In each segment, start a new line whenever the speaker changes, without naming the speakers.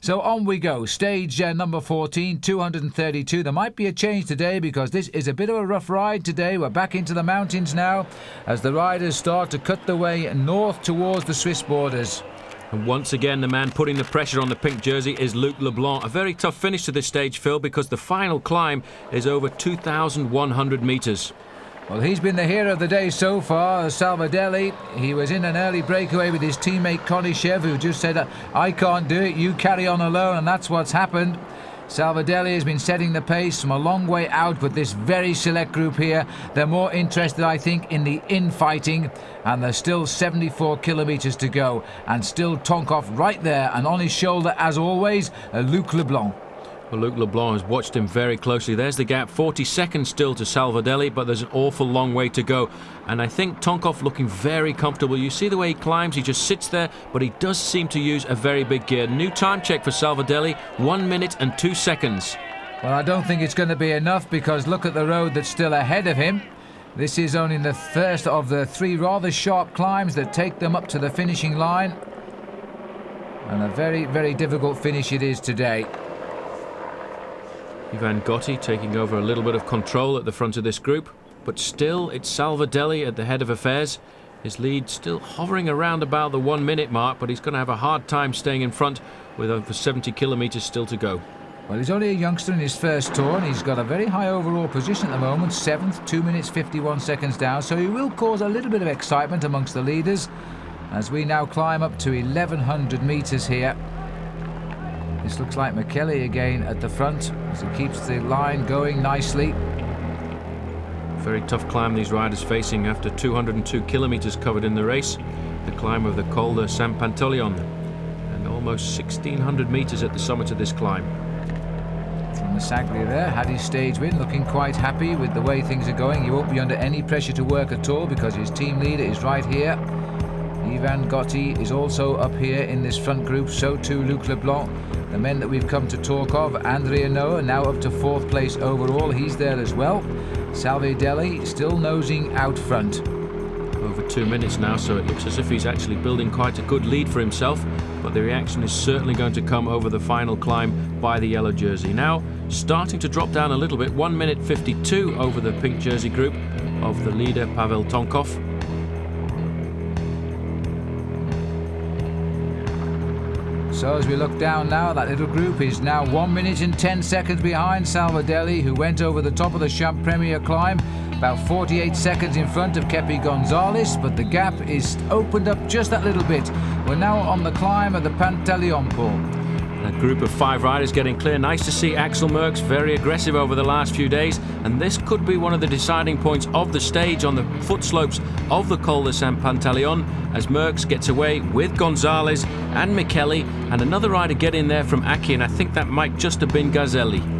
So on we go, stage number 14, 232. There might be a change today because this is a bit of a rough ride today. We're back into the mountains now as the riders start to cut their way north towards the Swiss borders.
And once again, the man putting the pressure on the pink jersey is Luc Leblanc. A very tough finish to this stage, Phil, because the final climb is over 2,100 metres.
Well, he's been the hero of the day so far, Salvadelli. He was in an early breakaway with his teammate Konishev, who just said, I can't do it, you carry on alone, and that's what's happened. Salvadelli has been setting the pace from a long way out with this very select group here. They're more interested, I think, in the infighting, and there's still 74 kilometres to go, and still Tonkov right there, and on his shoulder, as always, Luc Leblanc.
Well, Luc Leblanc has watched him very closely. There's the gap, 40 seconds still to Salvadelli, but there's an awful long way to go. And I think Tonkov looking very comfortable. You see the way he climbs, he just sits there, but he does seem to use a very big gear. New time check for Salvadelli, 1 minute and 2 seconds.
Well, I don't think it's going to be enough because look at the road that's still ahead of him. This is only the first of the 3 rather sharp climbs that take them up to the finishing line. And a very, very difficult finish it is today.
Ivan Gotti taking over a little bit of control at the front of this group, but still it's Salvadelli at the head of affairs. His lead still hovering around about the 1 minute mark, but he's going to have a hard time staying in front with over 70 kilometres still to go.
Well, he's only a youngster in his first tour and he's got a very high overall position at the moment, 7th, 2 minutes 51 seconds down, so he will cause a little bit of excitement amongst the leaders as we now climb up to 1,100 metres here. This looks like Michele again at the front as he keeps the line going nicely.
Very tough climb these riders facing after 202 kilometres covered in the race. The climb of the Col de San Pantaleon and almost 1,600 metres at the summit of this climb.
From the Saglia there, had his stage win, looking quite happy with the way things are going. He won't be under any pressure to work at all because his team leader is right here. Ivan Gotti is also up here in this front group, so too Luc Leblanc. The men that we've come to talk of, Andrea Noah, now up to 4th place overall, he's there as well. Salvadelli still nosing out front.
Over 2 minutes now, so it looks as if he's actually building quite a good lead for himself, but the reaction is certainly going to come over the final climb by the yellow jersey. Now starting to drop down a little bit, 1 minute 52 over the pink jersey group of the leader Pavel Tonkov.
So as we look down now, that little group is now 1 minute and 10 seconds behind Salvadelli, who went over the top of the Champ Premier climb, about 48 seconds in front of Kepi Gonzalez, but the gap is opened up just that little bit. We're now on the climb of the Pantaleon, Paul.
A group of 5 riders getting clear. Nice to see Axel Merckx very aggressive over the last few days, and this could be one of the deciding points of the stage on the foot slopes of the Col de San Pantaleon as Merckx gets away with Gonzalez and Michele, and another rider get in there from Aki, and I think that might just have been Gazzelli.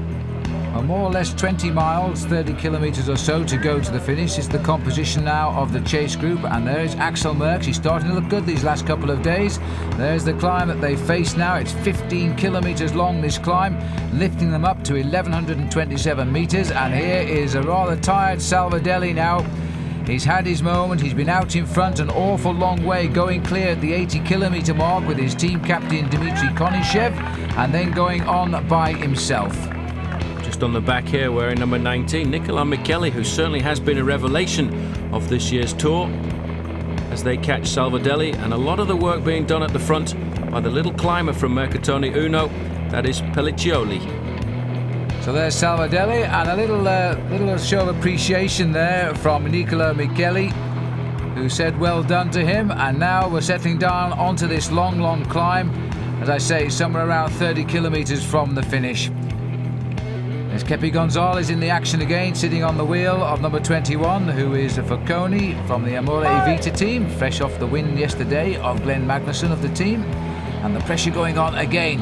Well, more or less 20 miles, 30 kilometres or so to go to the finish. It's the composition now of the chase group, and there's Axel Merckx. He's starting to look good these last couple of days. There's the climb that they face now. It's 15 kilometres long, this climb, lifting them up to 1,127 metres, and here is a rather tired Salvadelli now. He's had his moment, he's been out in front an awful long way, going clear at the 80 kilometre mark with his team captain Dmitry Konishev, and then going on by himself.
Just on the back here, wearing number 19, Nicolas Michele, who certainly has been a revelation of this year's tour, as they catch Salvadelli, and a lot of the work being done at the front by the little climber from Mercatone Uno, that is Pelliccioli.
So there's Salvadelli, and a little show of appreciation there from Nicolas Michele, who said well done to him, and now we're settling down onto this long climb, as I say, somewhere around 30 kilometres from the finish. There's Kepi Gonzalez in the action again, sitting on the wheel of number 21, who is a Falconi from the Amore Vita team, fresh off the win yesterday of Glenn Magnusson of the team, and the pressure going on again.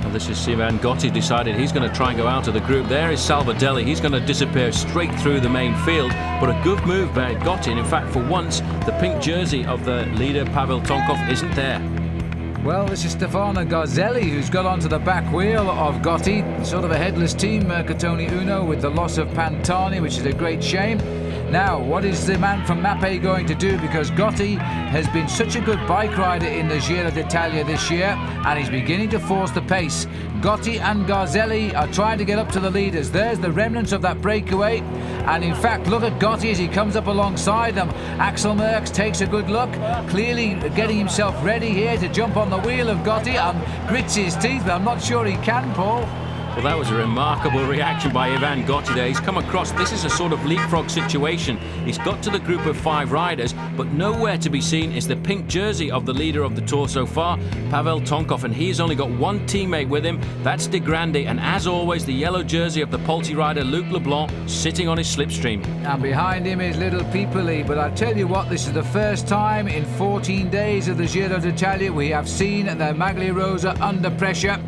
Well, this is Ivan Gotti decided he's going to try and go out of the group. There is Salvadelli. He's going to disappear straight through the main field, but a good move by Gotti. And in fact, for once, the pink jersey of the leader Pavel Tonkov isn't there.
Well, this is Stefano Garzelli who's got onto the back wheel of Gotti. Sort of a headless team, Mercatone Uno, with the loss of Pantani, which is a great shame. Now, what is the man from Mappe going to do? Because Gotti has been such a good bike rider in the Giro d'Italia this year, and he's beginning to force the pace. Gotti and Garzelli are trying to get up to the leaders. There's the remnants of that breakaway, and in fact, look at Gotti as he comes up alongside them. Axel Merckx takes a good look, clearly getting himself ready here to jump on the wheel of Gotti and grits his teeth, but I'm not sure he can, Paul.
Well, that was a remarkable reaction by Ivan Gotti there. He's come across, this is a sort of leapfrog situation. He's got to the group of 5 riders, but nowhere to be seen is the pink jersey of the leader of the Tour so far, Pavel Tonkov, and he's only got one teammate with him, that's De Grande, and as always, the yellow jersey of the Polti rider Luc Leblanc sitting on his slipstream.
And behind him is little Pipoli, but I tell you what, this is the first time in 14 days of the Giro d'Italia we have seen the Maglia Rosa under pressure.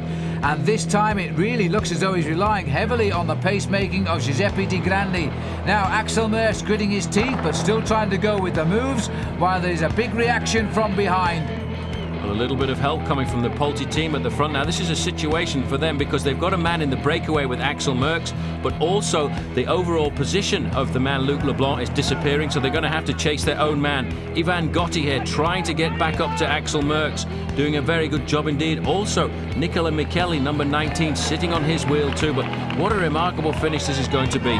And this time it really looks as though he's relying heavily on the pacemaking of Giuseppe De Grande. Now Axel Merckx gritting his teeth but still trying to go with the moves, while there's a big reaction from behind.
Well, a little bit of help coming from the Polti team at the front. Now, this is a situation for them because they've got a man in the breakaway with Axel Merckx, but also the overall position of the man Luc Leblanc is disappearing, so they're going to have to chase their own man. Ivan Gotti here trying to get back up to Axel Merckx, doing a very good job indeed. Also, Nicola Micheli, number 19, sitting on his wheel too, but what a remarkable finish this is going to be.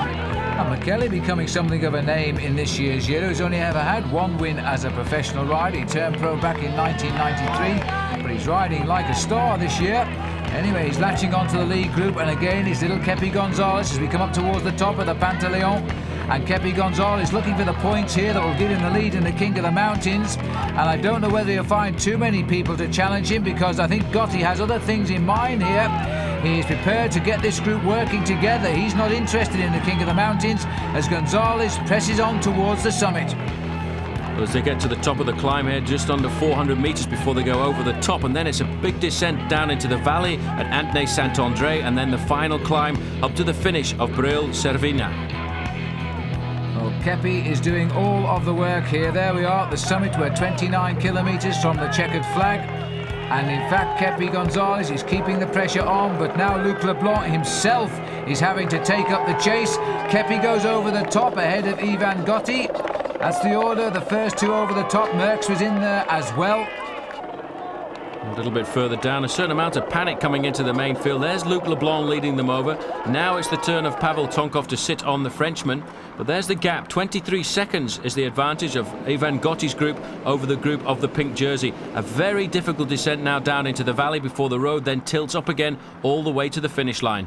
And Micheli becoming something of a name in this year's Giro. He's only ever had one win as a professional rider. He turned pro back in 1993, but he's riding like a star this year. Anyway, he's latching onto the lead group, and again it's little Kepi Gonzalez as we come up towards the top of the Pantaleon. And Kepi Gonzalez looking for the points here that will give him the lead in the King of the Mountains. And I don't know whether he'll find too many people to challenge him, because I think Gotti has other things in mind here. He's prepared to get this group working together. He's not interested in the King of the Mountains as Gonzalez presses on towards the summit.
Well, as they get to the top of the climb here, just under 400 metres before they go over the top, and then it's a big descent down into the valley at Antnay Saint-André, and then the final climb up to the finish of Breuil-Cervina.
Well, Kepi is doing all of the work here. There we are at the summit. We're 29 kilometres from the checkered flag. And in fact, Kepi Gonzalez is keeping the pressure on, but now Luc Leblanc himself is having to take up the chase. Kepi goes over the top ahead of Ivan Gotti. That's the order, the first two over the top. Merckx was in there as well.
A little bit further down, a certain amount of panic coming into the main field. There's Luc Leblanc leading them over. Now it's the turn of Pavel Tonkov to sit on the Frenchman. But there's the gap. 23 seconds is the advantage of Ivan Gotti's group over the group of the pink jersey. A very difficult descent now down into the valley before the road then tilts up again all the way to the finish line.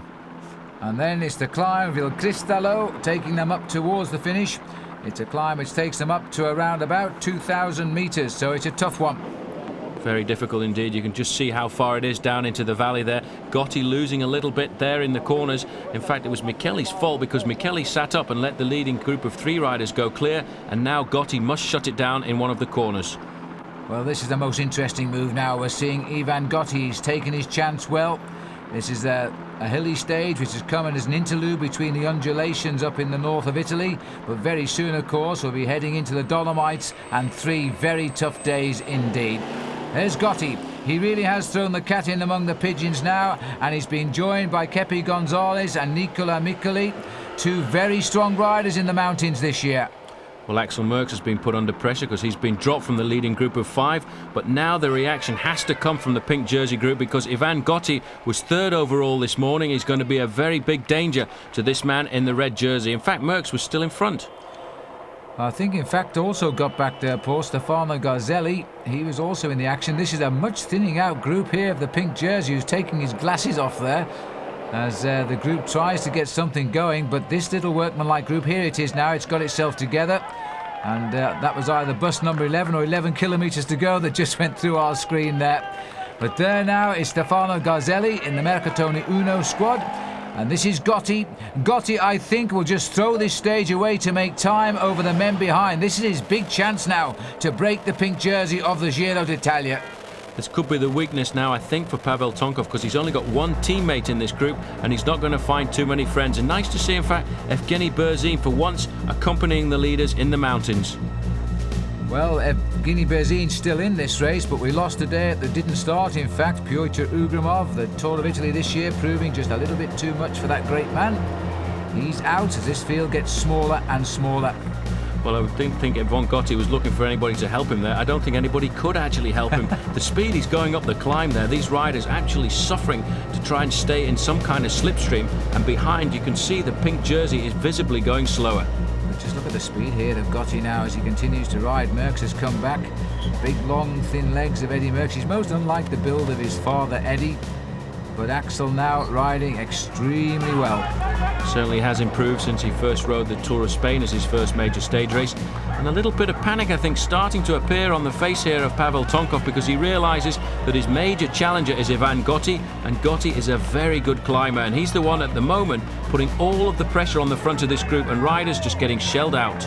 And then it's the climb of Il Cristallo, taking them up towards the finish. It's a climb which takes them up to around about 2,000 metres, so it's a tough one.
Very difficult indeed. You can just see how far it is down into the valley there. Gotti losing a little bit there in the corners. In fact, it was Micheli's fault because Micheli sat up and let the leading group of 3 riders go clear, and now Gotti must shut it down in one of the corners.
Well, this is the most interesting move now. We're seeing Ivan Gotti. He's taken his chance well. This is a hilly stage which has come in as an interlude between the undulations up in the north of Italy, but very soon, of course, we'll be heading into the Dolomites, and 3 very tough days indeed. There's Gotti. He really has thrown the cat in among the pigeons now, and he's been joined by Kepi Gonzalez and Nicola Micheli, 2 very strong riders in the mountains this year.
Well, Axel Merckx has been put under pressure because he's been dropped from the leading group of 5, but now the reaction has to come from the pink jersey group because Ivan Gotti was 3rd overall this morning. He's going to be a very big danger to this man in the red jersey. In fact, Merckx was still in front.
I think, in fact, also got back there, Paul, Stefano Garzelli. He was also in the action. This is a much thinning out group here of the pink jersey, who's taking his glasses off there as the group tries to get something going. But this little workmanlike group, here it is now, it's got itself together. And that was either bus number 11 or 11 kilometres to go that just went through our screen there. But there now is Stefano Garzelli in the Mercatone Uno squad. And this is Gotti. Gotti, I think, will just throw this stage away to make time over the men behind. This is his big chance now to break the pink jersey of the Giro d'Italia.
This could be the weakness now, I think, for Pavel Tonkov, because he's only got one teammate in this group and he's not going to find too many friends. And nice to see, in fact, Evgeny Berzin for once accompanying the leaders in the mountains.
Well, Evgeny Berzin's still in this race, but we lost a day that didn't start. In fact, Pyotr Ugramov, the Tour of Italy this year, proving just a little bit too much for that great man. He's out as this field gets smaller and smaller.
Well, I would think Ivan Gotti was looking for anybody to help him there. I don't think anybody could actually help him. The speed he's going up the climb there, these riders actually suffering to try and stay in some kind of slipstream, and behind you can see the pink jersey is visibly going slower.
But just look at the speed here of Gotti now as he continues to ride. Merckx has come back. Big, long, thin legs of Eddie Merckx. He's most unlike the build of his father, Eddie. But Axel now riding extremely well.
Certainly has improved since he first rode the Tour of Spain as his first major stage race. And a little bit of panic, I think, starting to appear on the face here of Pavel Tonkov, because he realises that his major challenger is Ivan Gotti, and Gotti is a very good climber, and he's the one at the moment putting all of the pressure on the front of this group, and riders just getting shelled out.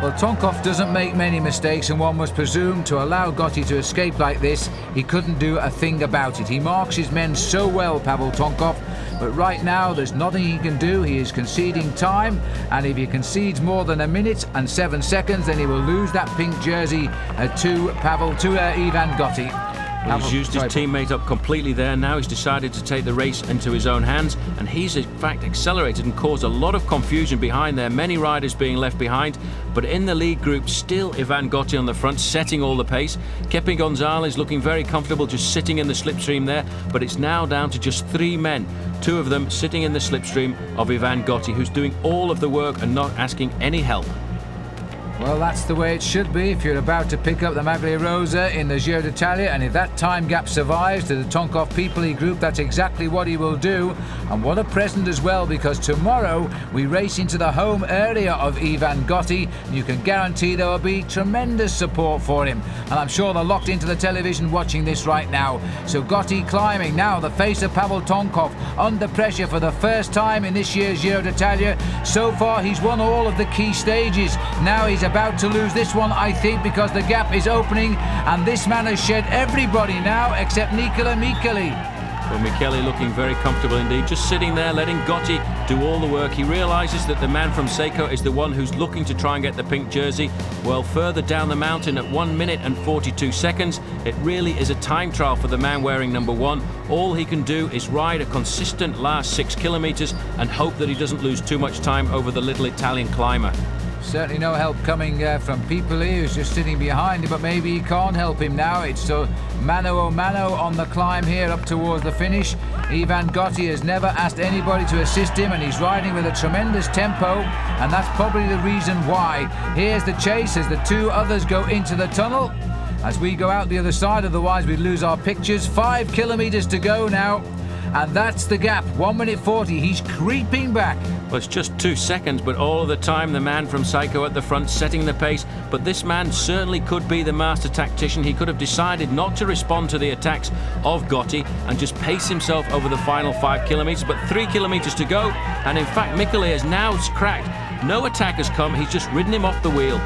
Well, Tonkov doesn't make many mistakes, and one must presume to allow Gotti to escape like this, he couldn't do a thing about it. He marks his men so well, Pavel Tonkov, but right now there's nothing he can do. He is conceding time, and if he concedes more than 1 minute and 7 seconds, then he will lose that pink jersey to Ivan Gotti.
Well, he's used his teammate up completely there. Now he's decided to take the race into his own hands, and he's in fact accelerated and caused a lot of confusion behind there. Many riders being left behind, but in the lead group still Ivan Gotti on the front, setting all the pace. Kepi Gonzalez looking very comfortable just sitting in the slipstream there, but it's now down to just 3 men, 2 of them sitting in the slipstream of Ivan Gotti, who's doing all of the work and not asking any help.
Well, that's the way it should be if you're about to pick up the Maglia Rosa in the Giro d'Italia, and if that time gap survives to the Tonkov People group, that's exactly what he will do. And what a present as well, because tomorrow we race into the home area of Ivan Gotti. You can guarantee there will be tremendous support for him, and I'm sure they're locked into the television watching this right now. So Gotti climbing now, the face of Pavel Tonkov, under pressure for the first time in this year's Giro d'Italia. So far he's won all of the key stages. Now he's about to lose this one, I think, because the gap is opening, and this man has shed everybody now except Nicola Micheli.
Well, Micheli looking very comfortable indeed, just sitting there letting Gotti do all the work. He realises that the man from Seiko is the one who's looking to try and get the pink jersey. Well, further down the mountain at 1 minute and 42 seconds, it really is a time trial for the man wearing number 1. All he can do is ride a consistent last 6 kilometres and hope that he doesn't lose too much time over the little Italian climber.
Certainly no help coming from Pipoli, who's just sitting behind him, but maybe he can't help him now. It's so mano a mano on the climb here up towards the finish. Ivan Gotti has never asked anybody to assist him, and he's riding with a tremendous tempo, and that's probably the reason why. Here's the chase as the 2 others go into the tunnel. As we go out the other side, otherwise we'd lose our pictures. 5 kilometres to go now. And that's the gap, 1 minute 40. He's creeping back.
Well, it's just 2 seconds, but all of the time the man from Seiko at the front setting the pace. But this man certainly could be the master tactician. He could have decided not to respond to the attacks of Gotti and just pace himself over the final 5 kilometres. But 3 kilometres to go, and in fact Micheli has now cracked. No attack has come, he's just ridden him off the wheel.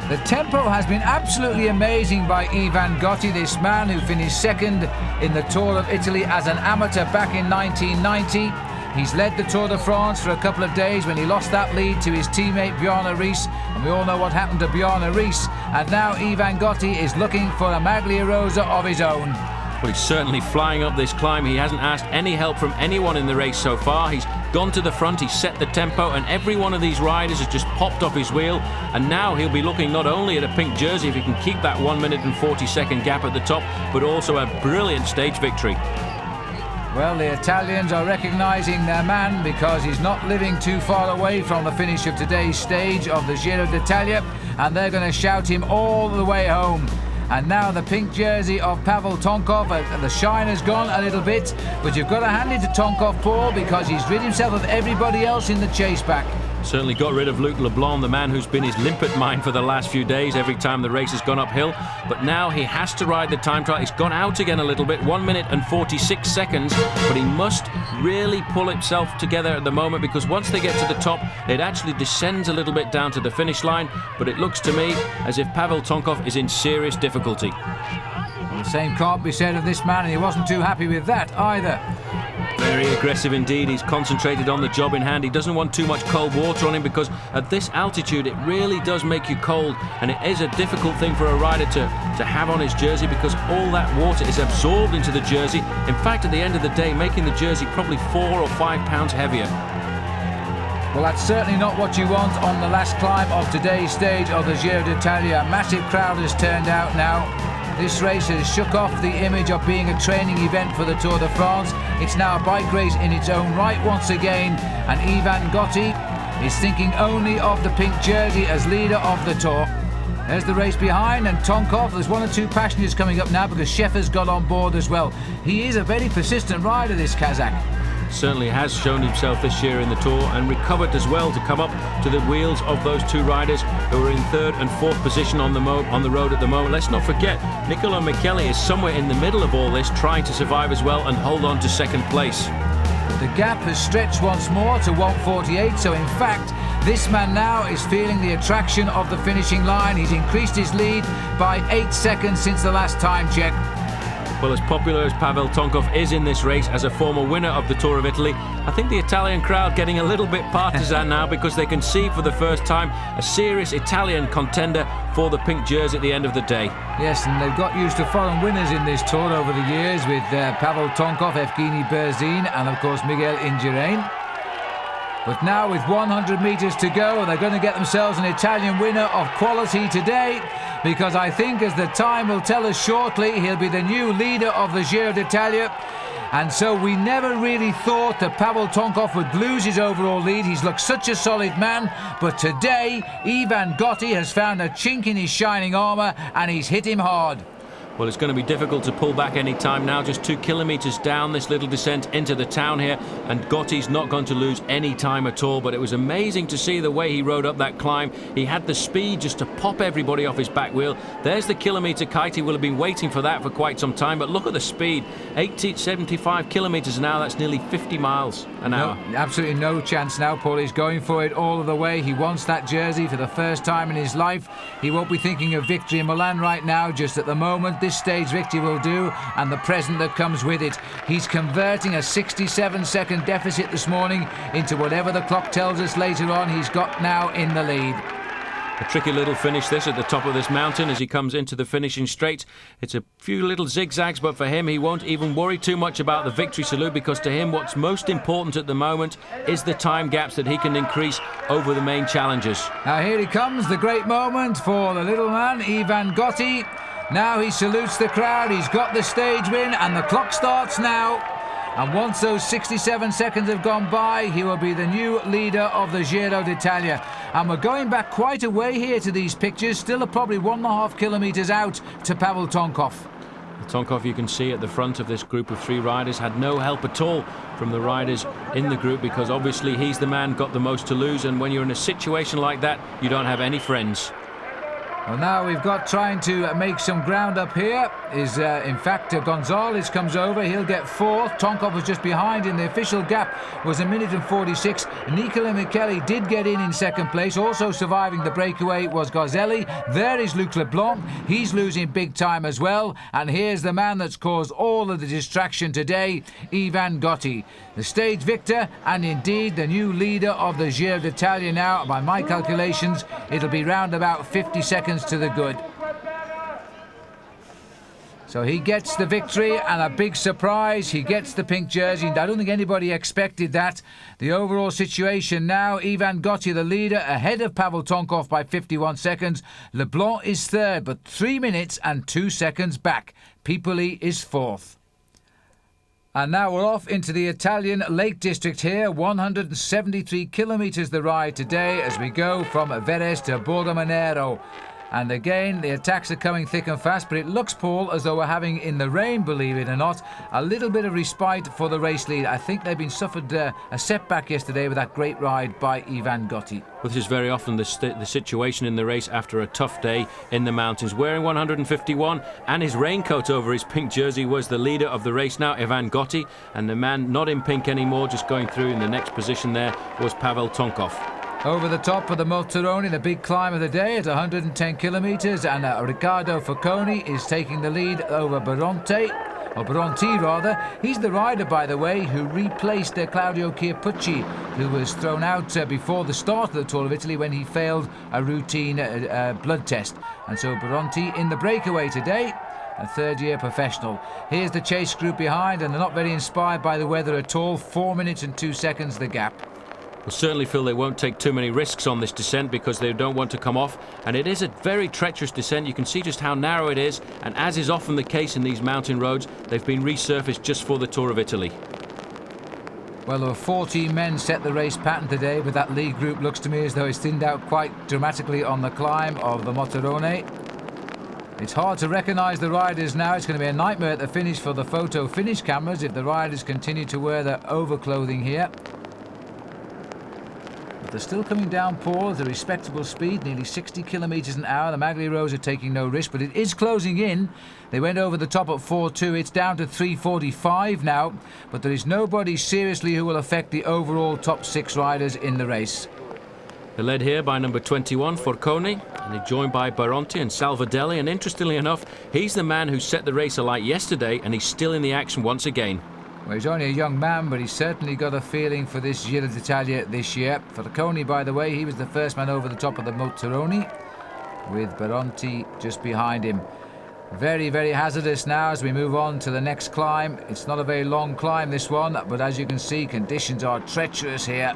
The tempo has been absolutely amazing by Ivan Gotti, this man who finished second in the Tour of Italy as an amateur back in 1990. He's led the Tour de France for a couple of days when he lost that lead to his teammate Bjarne Riis, and we all know what happened to Bjarne Riis. And now Ivan Gotti is looking for a Maglia Rosa of his own.
Well, he's certainly flying up this climb. He hasn't asked any help from anyone in the race so far. He's gone to the front, he's set the tempo, and every one of these riders has just popped off his wheel. And now he'll be looking not only at a pink jersey if he can keep that 1 minute and 40-second gap at the top, but also a brilliant stage victory.
Well, the Italians are recognising their man because he's not living too far away from the finish of today's stage of the Giro d'Italia, and they're going to shout him all the way home. And now the pink jersey of Pavel Tonkov, the shine has gone a little bit, but you've got to hand it to Tonkov, Paul, because he's rid himself of everybody else in the chase back.
Certainly got rid of Luc Leblanc, the man who's been his limpet mine for the last few days every time the race has gone uphill. But now he has to ride the time trial. He's gone out again a little bit, 1 minute and 46 seconds, but he must really pull himself together at the moment, because once they get to the top, it actually descends a little bit down to the finish line. But it looks to me as if Pavel Tonkov is in serious difficulty.
Well, the same can't be said of this man, and he wasn't too happy with that either.
Very aggressive indeed. He's concentrated on the job in hand. He doesn't want too much cold water on him, because at this altitude it really does make you cold, and it is a difficult thing for a rider to have on his jersey, because all that water is absorbed into the jersey. In fact, at the end of the day, making the jersey probably 4 or 5 pounds heavier.
Well, that's certainly not what you want on the last climb of today's stage of the Giro d'Italia. A massive crowd has turned out now. This race has shook off the image of being a training event for the Tour de France. It's now a bike race in its own right once again, and Ivan Gotti is thinking only of the pink jersey as leader of the Tour. There's the race behind, and Tonkov. There's one or two passengers coming up now because Sheffer's got on board as well. He is a very persistent rider, this Kazakh.
Certainly has shown himself this year in the Tour and recovered as well to come up to the wheels of those two riders who are in third and fourth position on the road at the moment. Let's not forget, Nicolo Michele is somewhere in the middle of all this, trying to survive as well and hold on to second place.
The gap has stretched once more to 1:48, so in fact this man now is feeling the attraction of the finishing line. He's increased his lead by 8 seconds since the last time check.
Well, as popular as Pavel Tonkov is in this race as a former winner of the Tour of Italy, I think the Italian crowd getting a little bit partisan now because they can see for the first time a serious Italian contender for the pink jersey at the end of the day.
Yes, and they've got used to foreign winners in this Tour over the years with Pavel Tonkov, Evgeny Berzin and of course Miguel Indurain. But now with 100 metres to go, they're going to get themselves an Italian winner of quality today, because I think, as the time will tell us shortly, he'll be the new leader of the Giro d'Italia. And so we never really thought that Pavel Tonkov would lose his overall lead. He's looked such a solid man, but today Ivan Gotti has found a chink in his shining armour and he's hit him hard.
Well, it's going to be difficult to pull back any time now. Just 2 kilometres down this little descent into the town here, and Gotti's not going to lose any time at all. But it was amazing to see the way he rode up that climb. He had the speed just to pop everybody off his back wheel. There's the kilometre kite. He will have been waiting for that for quite some time. But look at the speed. 75 kilometres an hour. That's nearly 50 miles an hour.
Absolutely no chance now, Paul. He's going for it all of the way. He wants that jersey for the first time in his life. He won't be thinking of victory in Milan right now. Just at the moment, this stage victory will do, and the present that comes with it. He's converting a 67-second deficit this morning into whatever the clock tells us later on he's got now in the lead.
A tricky little finish this at the top of this mountain as he comes into the finishing straight. It's a few little zigzags, but for him he won't even worry too much about the victory salute, because to him what's most important at the moment is the time gaps that he can increase over the main challengers.
Now here he comes, the great moment for the little man, Ivan Gotti. Now he salutes the crowd, he's got the stage win, and the clock starts now. And once those 67 seconds have gone by, he will be the new leader of the Giro d'Italia. And we're going back quite a way here to these pictures, still probably 1.5 kilometres out to Pavel Tonkov.
Tonkov, you can see at the front of this group of 3 riders, had no help at all from the riders in the group, because obviously he's the man got the most to lose, and when you're in a situation like that, you don't have any friends.
Well, now we've got trying to make some ground up here is in fact Gonzalez comes over, he'll get 4th. Tonkov was just behind in the official gap was 1 minute and 46. Nicolo Michele did get in second place. Also surviving the breakaway was Garzelli. There is Luc Leblanc, he's losing big time as well, and here's the man that's caused all of the distraction today, Ivan Gotti, the stage victor and indeed the new leader of the Giro d'Italia. Now by my calculations it'll be round about 50 seconds to the good. So he gets the victory, and a big surprise, he gets the pink jersey. I don't think anybody expected that. The overall situation now, Ivan Gotti the leader, ahead of Pavel Tonkov by 51 seconds. Leblanc is 3rd, but 3 minutes and 2 seconds back. Pipoli is 4th. And now we're off into the Italian Lake District here. 173 kilometres the ride today as we go from Veres to Borgomanero. And again, the attacks are coming thick and fast, but it looks, Paul, as though we're having, in the rain, believe it or not, a little bit of respite for the race lead. I think they've been suffered a setback yesterday with that great ride by Ivan Gotti.
Well, this is very often the situation in the race after a tough day in the mountains. Wearing 151 and his raincoat over his pink jersey was the leader of the race now, Ivan Gotti, and the man not in pink anymore, just going through in the next position there, was Pavel Tonkov.
Over the top of the Multeroni, the big climb of the day at 110 kilometres, and Riccardo Facconi is taking the lead over Bronti. He's the rider, by the way, who replaced Claudio Chiappucci, who was thrown out before the start of the Tour of Italy when he failed a routine blood test. And so Bronti in the breakaway today, a 3rd-year professional. Here's the chase group behind, and they're not very inspired by the weather at all. 4 minutes and 2 seconds the gap.
Well, certainly feel they won't take too many risks on this descent because they don't want to come off, and it is a very treacherous descent. You can see just how narrow it is, and as is often the case in these mountain roads, they've been resurfaced just for the Tour of Italy.
Well, there were 14 men set the race pattern today, but that lead group looks to me as though it's thinned out quite dramatically on the climb of the Motorone. It's hard to recognise the riders now. It's going to be a nightmare at the finish for the photo finish cameras if the riders continue to wear their overclothing here. They're still coming down, Paul, at a respectable speed, nearly 60 kilometres an hour. The Magliaros are taking no risk, but it is closing in. They went over the top at 4.2. It's down to 3.45 now, but there is nobody seriously who will affect the overall top 6 riders in the race.
They're led here by number 21, Forconi, and they're joined by Baronti and Salvadelli, and interestingly enough, he's the man who set the race alight yesterday, and he's still in the action once again.
Well, he's only a young man, but he's certainly got a feeling for this Giro d'Italia this year. Forconi, by the way, he was the first man over the top of the Motorone, with Baronti just behind him. Very, very hazardous now as we move on to the next climb. It's not a very long climb, this one, but as you can see, conditions are treacherous here.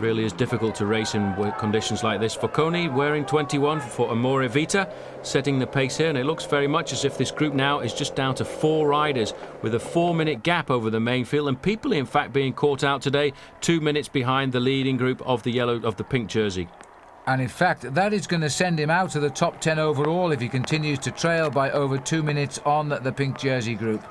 Really is difficult to race in conditions like this. Forconi wearing 21 for Amore Vita, setting the pace here, and it looks very much as if this group now is just down to 4 riders with a 4-minute gap over the main field, and people in fact being caught out today 2 minutes behind the leading group of the pink jersey.
And in fact, that is going to send him out of the top 10 overall if he continues to trail by over 2 minutes on the pink jersey group.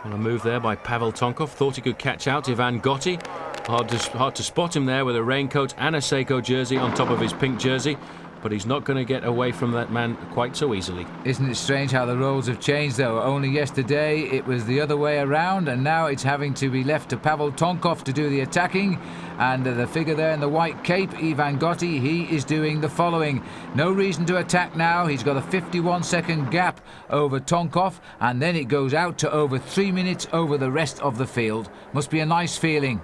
Well, a move there by Pavel Tonkov. Thought he could catch out Ivan Gotti. Hard to spot him there with a raincoat and a Seiko jersey on top of his pink jersey, but he's not going to get away from that man quite so easily.
Isn't it strange how the roles have changed, though? Only yesterday it was the other way around, and now it's having to be left to Pavel Tonkov to do the attacking. And the figure there in the white cape, Ivan Gotti, he is doing the following. No reason to attack now. He's got a 51-second gap over Tonkov, and then it goes out to over 3 minutes over the rest of the field. Must be a nice feeling.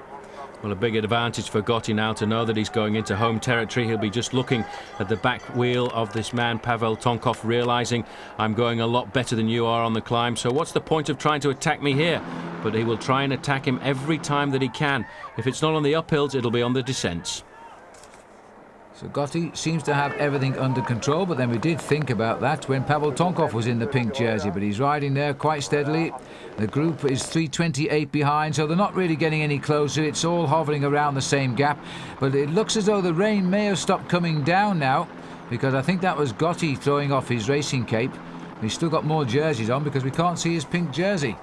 Well, a big advantage for Gotti now to know that he's going into home territory. He'll be just looking at the back wheel of this man, Pavel Tonkov, realising I'm going a lot better than you are on the climb, so what's the point of trying to attack me here? But he will try and attack him every time that he can. If it's not on the uphills, it'll be on the descents.
So Gotti seems to have everything under control, but then we did think about that when Pavel Tonkov was in the pink jersey, but he's riding there quite steadily. The group is 3.28 behind, so they're not really getting any closer. It's all hovering around the same gap, but it looks as though the rain may have stopped coming down now, because I think that was Gotti throwing off his racing cape. He's still got more jerseys on because we can't see his pink jersey.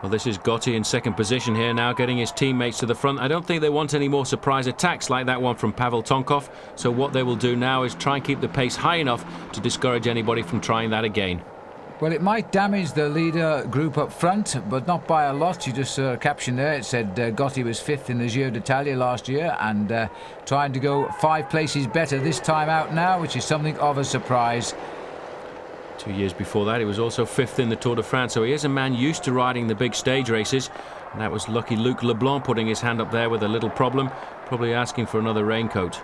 Well, this is Gotti in second position here now, getting his teammates to the front. I don't think they want any more surprise attacks like that one from Pavel Tonkov. So what they will do now is try and keep the pace high enough to discourage anybody from trying that again.
Well, it might damage the leader group up front, but not by a lot. You just saw a caption there. It said Gotti was 5th in the Giro d'Italia last year and trying to go 5 places better this time out now, which is something of a surprise.
2 years before that, he was also 5th in the Tour de France, so he is a man used to riding the big stage races. And that was lucky Luc Leblanc putting his hand up there with a little problem, probably asking for another raincoat.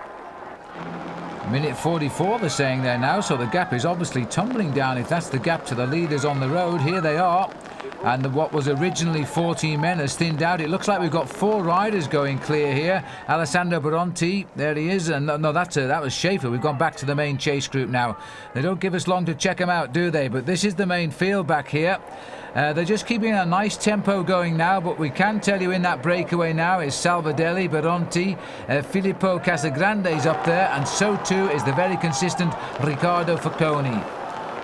Minute 44 they're saying there now, so the gap is obviously tumbling down if that's the gap to the leaders on the road. Here they are. And what was originally 14 men has thinned out. It looks like we've got 4 riders going clear here. Alessandro Baronti, there he is. And no, that was Schaefer. We've gone back to the main chase group now. They don't give us long to check them out, do they? But this is the main field back here. They're just keeping a nice tempo going now, but we can tell you in that breakaway now is Salvadelli, Baronti, Filippo Casagrande's up there, and so too is the very consistent Riccardo Forconi.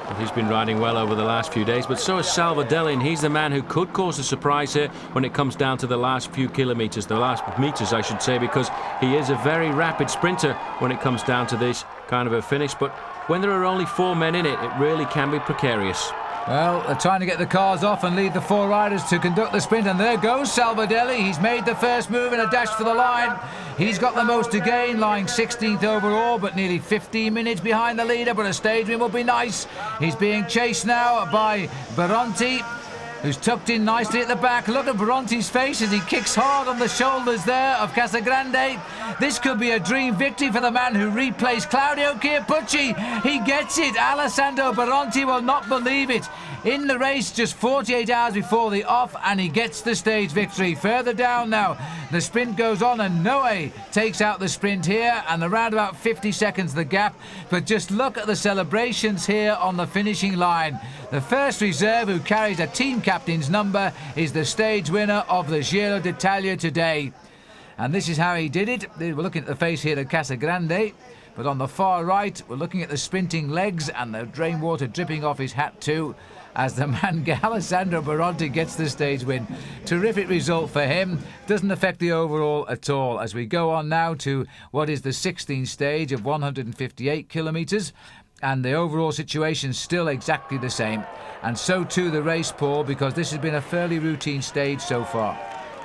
Well, he's been riding well over the last few days, but so is Salvadelli, and he's the man who could cause a surprise here when it comes down to the last few kilometres, the last meters I should say, because he is a very rapid sprinter when it comes down to this kind of a finish, but when there are only 4 men in it, it really can be precarious.
Well, they're trying to get the cars off and leave the 4 riders to conduct the sprint, and there goes Salvadelli. He's made the first move in a dash for the line. He's got the most to gain, lying 16th overall, but nearly 15 minutes behind the leader, but a stage win would be nice. He's being chased now by Baronti. who's tucked in nicely at the back. Look at Baronti's face as he kicks hard on the shoulders there of Casagrande. This could be a dream victory for the man who replaced Claudio Chiappucci. He gets it. Alessandro Baronti will not believe it. In the race just 48 hours before the off, and he gets the stage victory. Further down now, the sprint goes on, and Noe takes out the sprint here, and around about 50 seconds the gap. But just look at the celebrations here on the finishing line. The first reserve, who carries a team captain's number, is the stage winner of the Giro d'Italia today. And this is how he did it. We're looking at the face here of Casagrande. But on the far right, we're looking at the sprinting legs and the rainwater dripping off his hat too, as the man Alessandro Baronti gets the stage win. Terrific result for him. Doesn't affect the overall at all. As we go on now to what is the 16th stage of 158 kilometres. And the overall situation's still exactly the same. And so too the race, Paul, because this has been a fairly routine stage so far.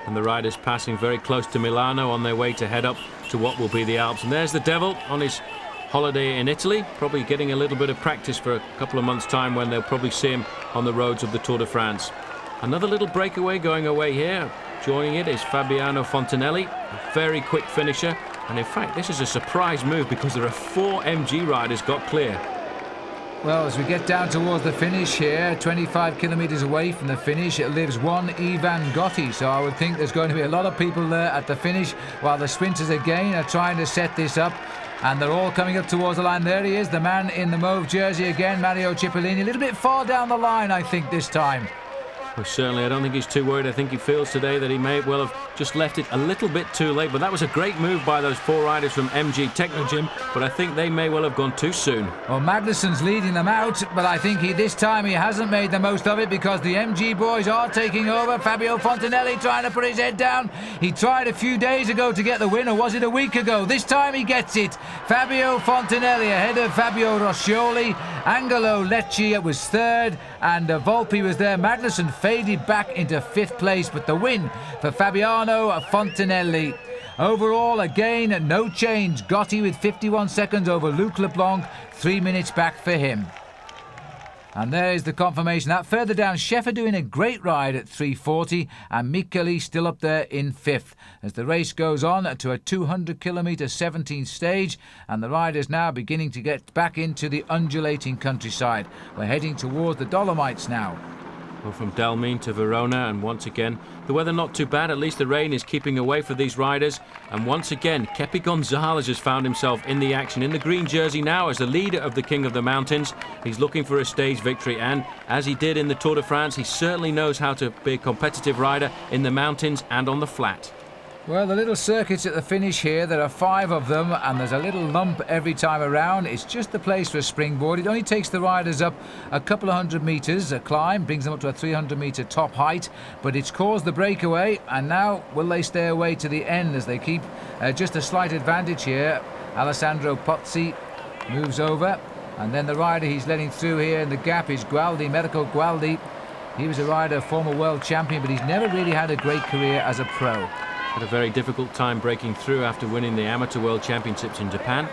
And the riders passing very close to Milano on their way to head up to what will be the Alps. And there's the Devil on his holiday in Italy, probably getting a little bit of practice for a couple of months' time when they'll probably see him on the roads of the Tour de France. Another little breakaway going away here. Joining it is Fabiano Fontanelli, a very quick finisher. And in fact, this is a surprise move because there are 4 MG riders got clear.
Well, as we get down towards the finish here, 25 kilometres away from the finish, it lives one Ivan Gotti. So I would think there's going to be a lot of people there at the finish, while the sprinters again are trying to set this up. And they're all coming up towards the line. There he is, the man in the mauve jersey again, Mario Cipollini. A little bit far down the line, I think, this time.
Well, certainly, I don't think he's too worried. I think he feels today that he may well have just left it a little bit too late. But that was a great move by those 4 riders from MG Technogym. But I think they may well have gone too soon.
Well, Magnussen's leading them out, but I think this time he hasn't made the most of it, because the MG boys are taking over. Fabio Fontanelli trying to put his head down. He tried a few days ago to get the win, or was it a week ago? This time he gets it. Fabio Fontanelli ahead of Fabio Roscioli. Angelo Lecce was 3rd, and Volpi was there. Magnussen faded back into 5th place, but the win for Fabiano Fontanelli. Overall, again, no change. Gotti with 51 seconds over Luc Leblanc, 3 minutes back for him. And there's the confirmation. That further down, Schäfer doing a great ride at 3:40, and Micheli still up there in 5th. As the race goes on to a 200-kilometre 17th stage, and the riders now beginning to get back into the undulating countryside. We're heading towards the Dolomites now.
Well, from Dalmine to Verona, and once again, the weather not too bad. At least the rain is keeping away for these riders. And once again, Kepi Gonzalez has found himself in the action in the green jersey now as the leader of the King of the Mountains. He's looking for a stage victory, and as he did in the Tour de France, he certainly knows how to be a competitive rider in the mountains and on the flat.
Well, the little circuits at the finish here, there are 5 of them, and there's a little lump every time around. It's just the place for a springboard. It only takes the riders up a couple of 100 metres. A climb brings them up to a 300-metre top height, but it's caused the breakaway, and now will they stay away to the end as they keep just a slight advantage here. Alessandro Pozzi moves over, and then the rider he's letting through here in the gap is Gualdi, Medico Gualdi. He was a rider, former world champion, but he's never really had a great career as a pro.
Had a very difficult time breaking through after winning the Amateur World Championships in Japan.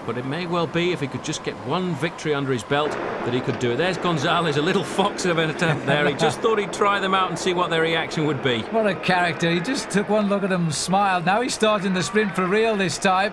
But it may well be, if he could just get one victory under his belt, that he could do it. There's Gonzalez, a little fox of an attempt there. He just thought he'd try them out and see what their reaction would be.
What a character. He just took one look at him and smiled. Now he's starting the sprint for real this time.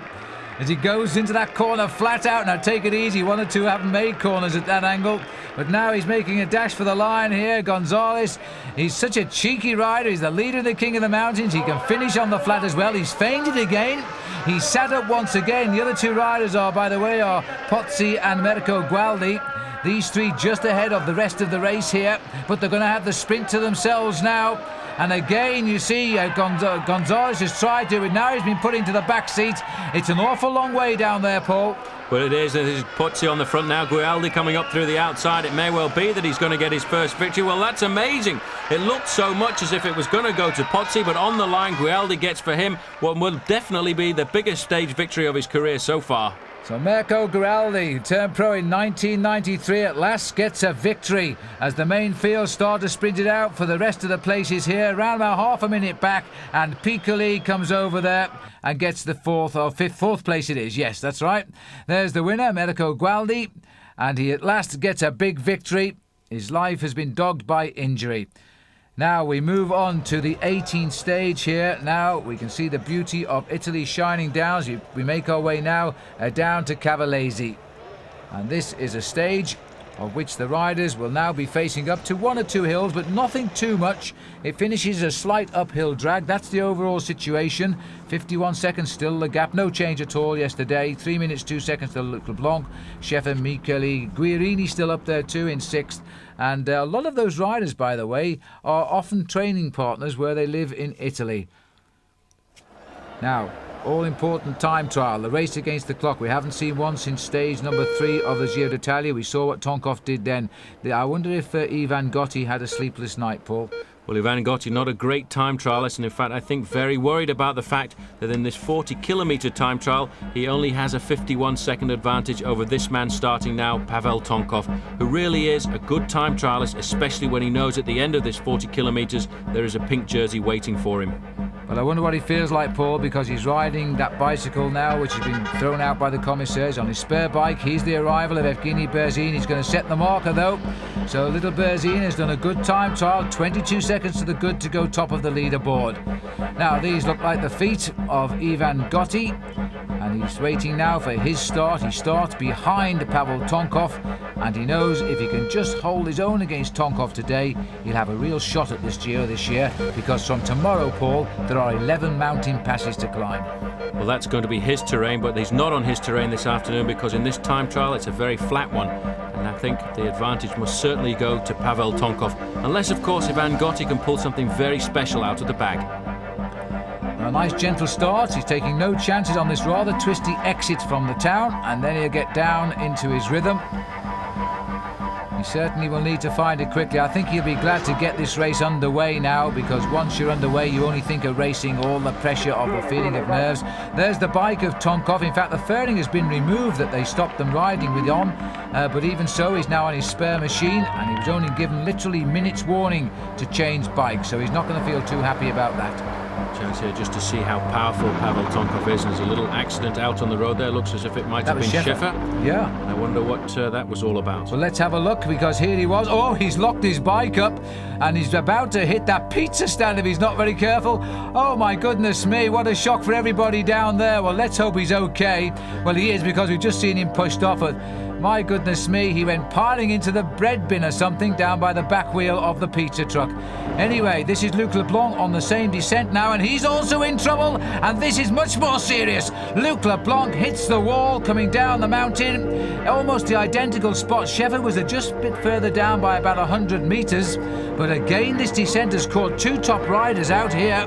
As he goes into that corner flat out. Now take it easy. 1 or 2 haven't made corners at that angle. But now he's making a dash for the line here. Gonzalez, he's such a cheeky rider. He's the leader of the King of the Mountains. He can finish on the flat as well. He's feinted again. He's sat up once again. The other 2 riders are, by the way, are Pozzi and Medico Gualdi. These 3 just ahead of the rest of the race here. But they're going to have the sprint to themselves now. And again, you see, Gonzalez has tried to, but now he's been put into the back seat. It's an awful long way down there, Paul.
Well, it is. There's Pozzi on the front now. Gualdi coming up through the outside. It may well be that he's going to get his first victory. Well, that's amazing. It looked so much as if it was going to go to Pozzi, but on the line, Gualdi gets for him what will definitely be the biggest stage victory of his career so far.
So Mirko Gualdi, who turned pro in 1993, at last gets a victory as the main field start to sprint it out for the rest of the places here. Around about half a minute back, and Piccoli comes over there and gets the 4th place it is. Yes, that's right. There's the winner, Mirko Gualdi, and he at last gets a big victory. His life has been dogged by injury. Now we move on to the 18th stage here. Now we can see the beauty of Italy shining down as we make our way now down to Cavallese. And this is a stage of which the riders will now be facing up to one or two hills, but nothing too much. It finishes a slight uphill drag. That's the overall situation. 51 seconds still the gap. No change at all yesterday. 3 minutes 2 seconds to Luc Leblanc. Chef Michele Guerini still up there too in 6th. And a lot of those riders, by the way, are often training partners where they live in Italy. Now, all-important time trial, the race against the clock. We haven't seen one since stage number 3 of the Giro d'Italia. We saw what Tonkov did then. I wonder if Ivan Gotti had a sleepless night, Paul.
Well, Ivan Gotti, not a great time trialist, and in fact I think very worried about the fact that in this 40-kilometre time trial he only has a 51-second advantage over this man starting now, Pavel Tonkov, who really is a good time trialist, especially when he knows at the end of this 40 kilometres there is a pink jersey waiting for him.
Well, I wonder what he feels like, Paul, because he's riding that bicycle now, which has been thrown out by the commissaires on his spare bike. He's the arrival of Evgeny Berzin. He's going to set the marker, though. So little Berzin has done a good time trial, 22 seconds to the good to go top of the leaderboard. Now, these look like the feet of Ivan Gotti, and he's waiting now for his start. He starts behind Pavel Tonkov, and he knows if he can just hold his own against Tonkov today, he'll have a real shot at this Giro this year, because from tomorrow, Paul, there are 11 mountain passes to climb.
Well, that's going to be his terrain, but he's not on his terrain this afternoon because in this time trial it's a very flat one. And I think the advantage must certainly go to Pavel Tonkov, unless, of course, Ivan Gotti can pull something very special out of the bag.
A nice gentle start. He's taking no chances on this rather twisty exit from the town, and then he'll get down into his rhythm. He certainly will need to find it quickly. I think he'll be glad to get this race underway now, because once you're underway you only think of racing, all the pressure of the feeling of nerves. There's the bike of Tonkov. In fact, the fairing has been removed that they stopped them riding with on, but even so he's now on his spare machine, and he was only given literally minutes warning to change bikes, so he's not going to feel too happy about that.
Chance here just to see how powerful Pavel Tonkov is. There's a little accident out on the road there. Looks as if it might have been Schäfer.
Yeah.
I wonder what that was all about.
Well, let's have a look, because here he was. Oh, he's locked his bike up and he's about to hit that pizza stand if he's not very careful. Oh my goodness me, what a shock for everybody down there. Well, let's hope he's okay. Well, he is, because we've just seen him pushed off it. My goodness me, he went piling into the bread bin or something down by the back wheel of the pizza truck. Anyway, this is Luc Leblanc on the same descent now, and he's also in trouble, and this is much more serious. Luc Leblanc hits the wall coming down the mountain, almost the identical spot. Schäfer was just a bit further down by about 100 metres, but again this descent has caught two top riders out here.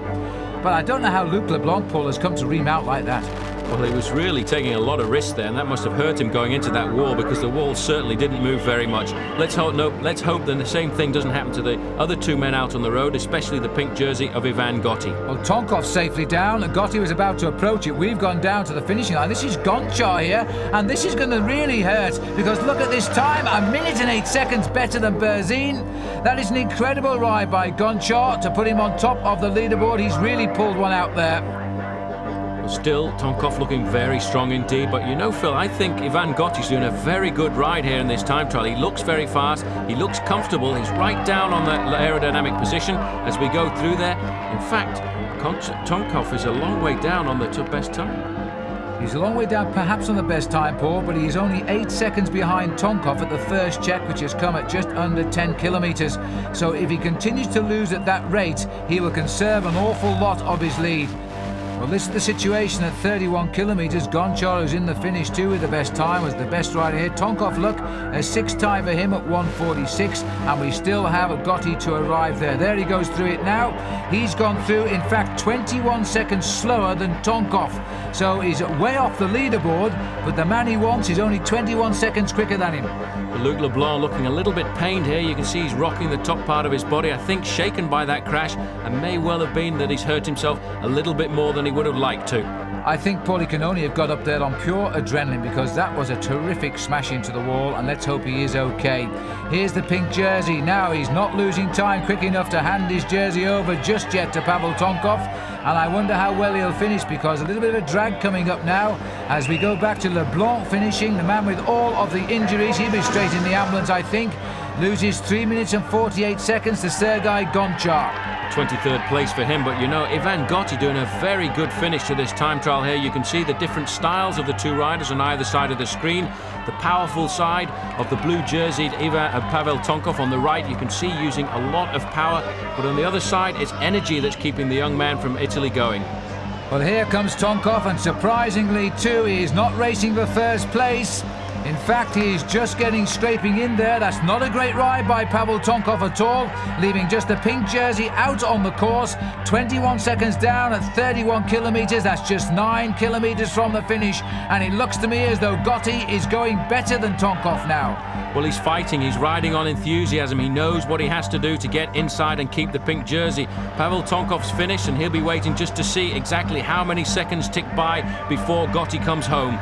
But I don't know how Luc Leblanc, Paul, has come to remount like that.
Well, he was really taking a lot of risks there, and that must have hurt him going into that wall, because the wall certainly didn't move very much. Let's hope that the same thing doesn't happen to the other two men out on the road, especially the pink jersey of Ivan Gotti.
Well, Tonkov's safely down, and Gotti was about to approach it. We've gone down to the finishing line. This is Gonchar here, and this is going to really hurt, because look at this time, 1 minute and 8 seconds better than Berzin. That is an incredible ride by Gonchar to put him on top of the leaderboard. He's really pulled one out there.
Still, Tonkov looking very strong indeed, but you know, Phil, I think Ivan Gotti's doing a very good ride here in this time trial. He looks very fast, he looks comfortable, he's right down on the aerodynamic position as we go through there. In fact, Tonkov is a long way down on the best time.
He's a long way down perhaps on the best time, Paul, but he's only 8 seconds behind Tonkov at the first check, which has come at just under 10 kilometres. So if he continues to lose at that rate, he will conserve an awful lot of his lead. Well, this is the situation at 31 kilometres. Gonchar, who's in the finish too with the best time, was the best rider here. Tonkov, look, a 6th time for him at 1:46, and we still have a Gotti to arrive there. There he goes through it now. He's gone through, in fact, 21 seconds slower than Tonkov. So he's way off the leaderboard, but the man he wants is only 21 seconds quicker than him.
Luc Leblanc looking a little bit pained here. You can see he's rocking the top part of his body, I think shaken by that crash, and may well have been that he's hurt himself a little bit more than he would have liked to.
I think Paulie can only have got up there on pure adrenaline, because that was a terrific smash into the wall, and let's hope he is okay. Here's the pink jersey. Now he's not losing time quick enough to hand his jersey over just yet to Pavel Tonkov, and I wonder how well he'll finish, because a little bit of a drag coming up now as we go back to Leblanc finishing, the man with all of the injuries. He'll be straight in the ambulance, I think. loses 3 minutes and 48 seconds to Sergei Gonchar.
23rd place for him, but you know, Ivan Gotti doing a very good finish to this time trial here. You can see the different styles of the two riders on either side of the screen. The powerful side of the blue jerseyed Pavel Tonkov on the right, you can see using a lot of power, but on the other side it's energy that's keeping the young man from Italy going.
Well, here comes Tonkov, and surprisingly too, he is not racing for first place. In fact, he is just scraping in there. That's not a great ride by Pavel Tonkov at all, leaving just the pink jersey out on the course. 21 seconds down at 31 kilometres. That's just 9 kilometres from the finish. And it looks to me as though Gotti is going better than Tonkov now.
Well, he's fighting, he's riding on enthusiasm. He knows what he has to do to get inside and keep the pink jersey. Pavel Tonkov's finished, and he'll be waiting just to see exactly how many seconds tick by before Gotti comes home.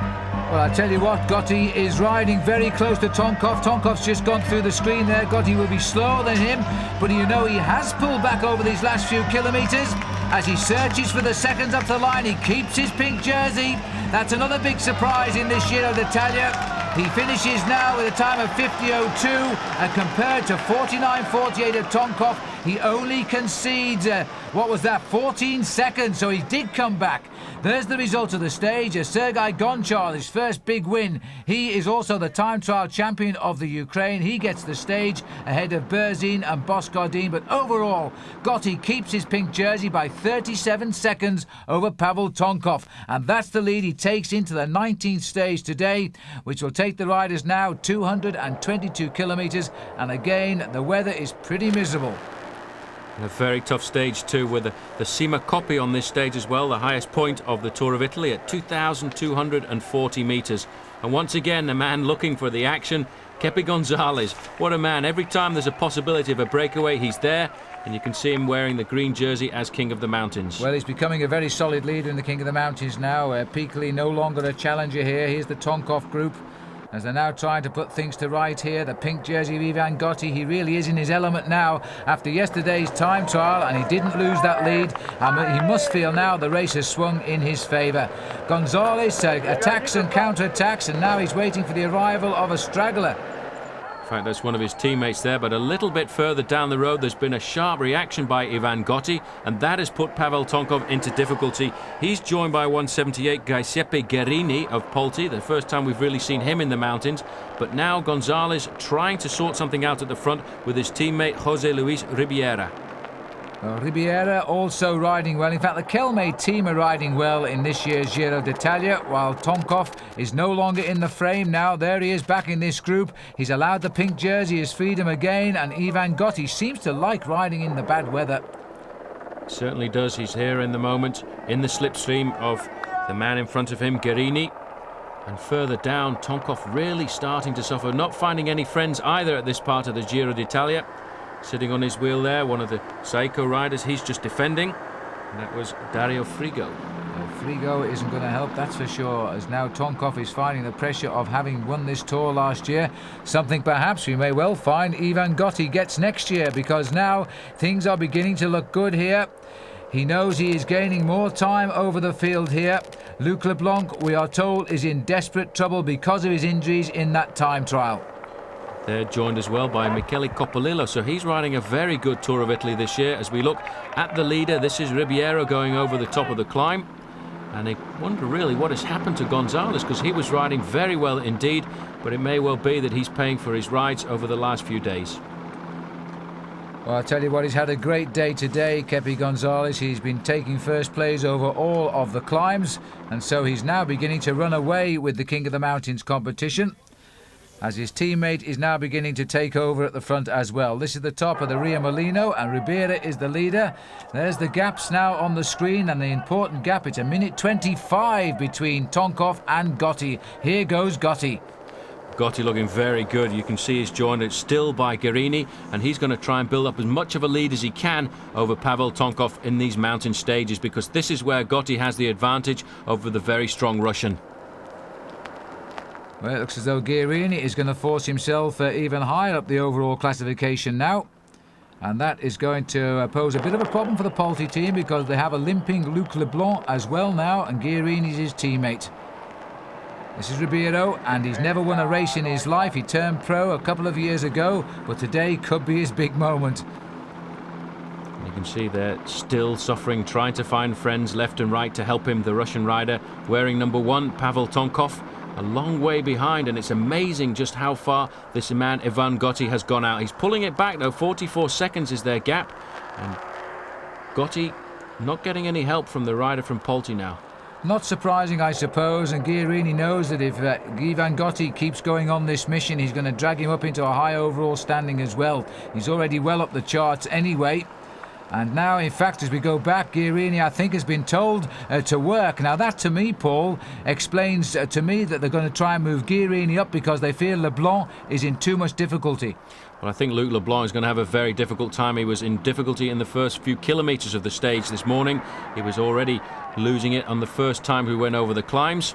Well, I tell you what, Gotti is riding very close to Tonkov. Tonkov's just gone through the screen there. Gotti will be slower than him, but you know he has pulled back over these last few kilometres. As he searches for the seconds up the line, he keeps his pink jersey. That's another big surprise in this Giro d'Italia. He finishes now with a time of 50.02, and compared to 49.48 of Tonkov, he only concedes, 14 seconds, so he did come back. There's the result of the stage. Sergei Gonchar, his first big win. He is also the time trial champion of the Ukraine. He gets the stage ahead of Berzin and Boscardin, but overall, Gotti keeps his pink jersey by 37 seconds over Pavel Tonkov, and that's the lead he takes into the 19th stage today, which will take the riders now 222 kilometres, and again, the weather is pretty miserable.
A very tough stage too, with the Cima Coppi on this stage as well, the highest point of the Tour of Italy at 2,240 metres. And once again, a man looking for the action, Kepi Gonzalez. What a man. Every time there's a possibility of a breakaway, he's there. And you can see him wearing the green jersey as King of the Mountains.
Well, he's becoming a very solid leader in the King of the Mountains now. Piccoli no longer a challenger here. Here's the Tonkov group, as they're now trying to put things to right here. The pink jersey of Ivan Gotti, he really is in his element now after yesterday's time trial, and he didn't lose that lead. He must feel now the race has swung in his favour. Gonzalez attacks and counter-attacks, and now he's waiting for the arrival of a straggler.
In fact, that's one of his teammates there, but a little bit further down the road there's been a sharp reaction by Ivan Gotti, and that has put Pavel Tonkov into difficulty. He's joined by 178 Giuseppe Guerini of Polti, the first time we've really seen him in the mountains, but now Gonzalez trying to sort something out at the front with his teammate Jose Luis Ribiera.
Well, Ribiera also riding well. In fact, the Kelme team are riding well in this year's Giro d'Italia, while Tonkov is no longer in the frame now. There he is back in this group. He's allowed the pink jersey his freedom again, and Ivan Gotti seems to like riding in the bad weather.
Certainly does. He's here in the moment, in the slipstream of the man in front of him, Guerini. And further down, Tonkov really starting to suffer, not finding any friends either at this part of the Giro d'Italia. Sitting on his wheel there, one of the Saeco riders, he's just defending, and that was Dario Frigo.
Frigo isn't going to help, that's for sure, as now Tonkov is finding the pressure of having won this Tour last year, something perhaps we may well find Ivan Gotti gets next year, because now things are beginning to look good here. He knows he is gaining more time over the field here. Luc Leblanc, we are told, is in desperate trouble because of his injuries in that time trial.
They're joined as well by Michele Coppolillo, so he's riding a very good Tour of Italy this year. As we look at the leader, this is Ribiero going over the top of the climb. And I wonder really what has happened to Gonzalez, because he was riding very well indeed, but it may well be that he's paying for his rides over the last few days.
Well, I'll tell you what, he's had a great day today, Kepi Gonzalez. He's been taking first place over all of the climbs, and so he's now beginning to run away with the King of the Mountains competition, as his teammate is now beginning to take over at the front as well. This is the top of the Rio Molino, and Ribiera is the leader. There's the gaps now on the screen, and the important gap, it's a minute 25 between Tonkov and Gotti. Here goes Gotti.
Gotti looking very good. You can see he's joined still by Guerini, and he's going to try and build up as much of a lead as he can over Pavel Tonkov in these mountain stages, because this is where Gotti has the advantage over the very strong Russian.
Well, it looks as though Guerini is going to force himself even higher up the overall classification now. And that is going to pose a bit of a problem for the Polti team, because they have a limping Luc Leblanc as well now, and Guerini is his teammate. This is Ribeiro, and he's never won a race in his life. He turned pro a couple of years ago, but today could be his big moment.
You can see they're still suffering, trying to find friends left and right to help him. The Russian rider wearing number 1, Pavel Tonkov, a long way behind, and it's amazing just how far this man Ivan Gotti has gone out. He's pulling it back though. 44 seconds is their gap, and Gotti not getting any help from the rider from Polti now.
Not surprising, I suppose, and Ghiarini knows that if Ivan Gotti keeps going on this mission, he's going to drag him up into a high overall standing as well. He's already well up the charts anyway. And now, in fact, as we go back, Ghiarini, I think, has been told to work. Now, that to me, Paul, explains to me that they're going to try and move Ghiarini up because they feel Leblanc is in too much difficulty.
Well, I think Luc Leblanc is going to have a very difficult time. He was in difficulty in the first few kilometres of the stage this morning. He was already losing it on the first time we went over the climbs.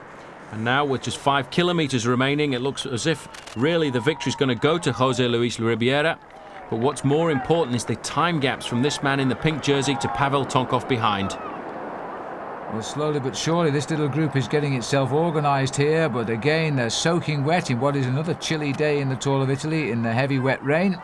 And now, with just 5 kilometres remaining, it looks as if really the victory is going to go to José Luis Ribeiro. But what's more important is the time gaps from this man in the pink jersey to Pavel Tonkov behind.
Well, slowly but surely this little group is getting itself organised here, but again they're soaking wet in what is another chilly day in the Tour of Italy in the heavy wet rain.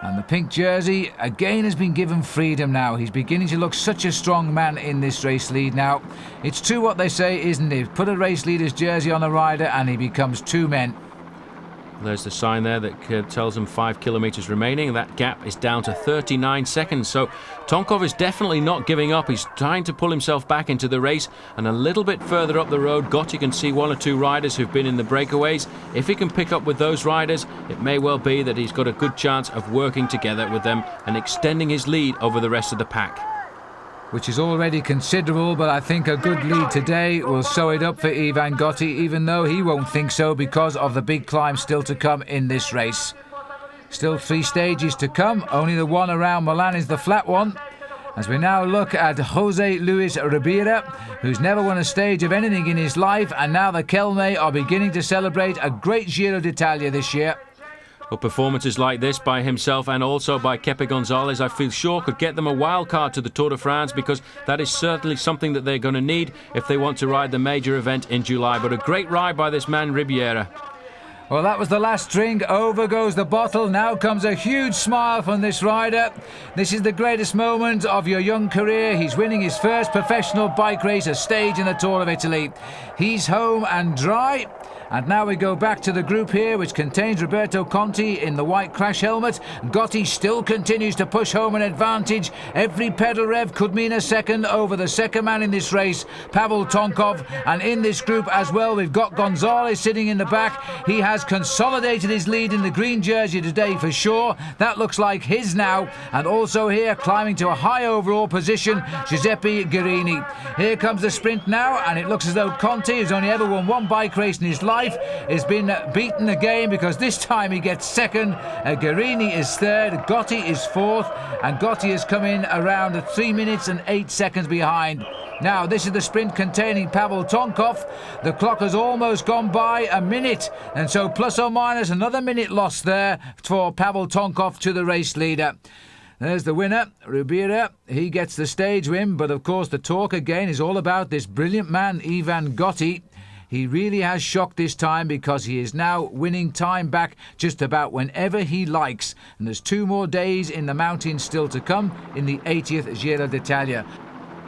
And the pink jersey again has been given freedom now. He's beginning to look such a strong man in this race lead now. It's true what they say, isn't it? Put a race leader's jersey on a rider and he becomes 2 men.
There's the sign there that tells them 5 kilometres remaining. That gap is down to 39 seconds. So Tonkov is definitely not giving up. He's trying to pull himself back into the race. And a little bit further up the road, Gotti can see 1 or 2 riders who've been in the breakaways. If he can pick up with those riders, it may well be that he's got a good chance of working together with them and extending his lead over the rest of the pack.
Which is already considerable, but I think a good lead today will sew it up for Ivan Gotti, even though he won't think so because of the big climb still to come in this race. Still 3 stages to come, only the one around Milan is the flat one. As we now look at José Luis Ribeiro, who's never won a stage of anything in his life, and now the Kelme are beginning to celebrate a great Giro d'Italia this year.
Well, performances like this by himself and also by Kepe Gonzalez, I feel sure could get them a wild card to the Tour de France, because that is certainly something that they're going to need if they want to ride the major event in July. But a great ride by this man Ribeiro.
Well, that was the last string. Over goes the bottle. Now comes a huge smile from this rider. This is the greatest moment of your young career. He's winning his first professional bike race, a stage in the Tour of Italy. He's home and dry. And now we go back to the group here, which contains Roberto Conti in the white crash helmet. Gotti still continues to push home an advantage. Every pedal rev could mean a second over the second man in this race, Pavel Tonkov. And in this group as well, we've got Gonzalez sitting in the back. He has consolidated his lead in the green jersey today for sure. That looks like his now. And also here, climbing to a high overall position, Giuseppe Ghiarini. Here comes the sprint now, and it looks as though Conti, who's only ever won 1 bike race in his life, has been beaten again, because this time he gets second. Ghiarini is third, Gotti is fourth, and Gotti has come in around 3 minutes and 8 seconds behind. Now this is the sprint containing Pavel Tonkov. The clock has almost gone by a minute, and so plus or minus another minute lost there for Pavel Tonkov to the race leader. There's the winner, Ribeiro. He gets the stage win, but of course the talk again is all about this brilliant man, Ivan Gotti. He really has shocked this time, because he is now winning time back just about whenever he likes. And there's 2 more days in the mountains still to come in the 80th Giro d'Italia.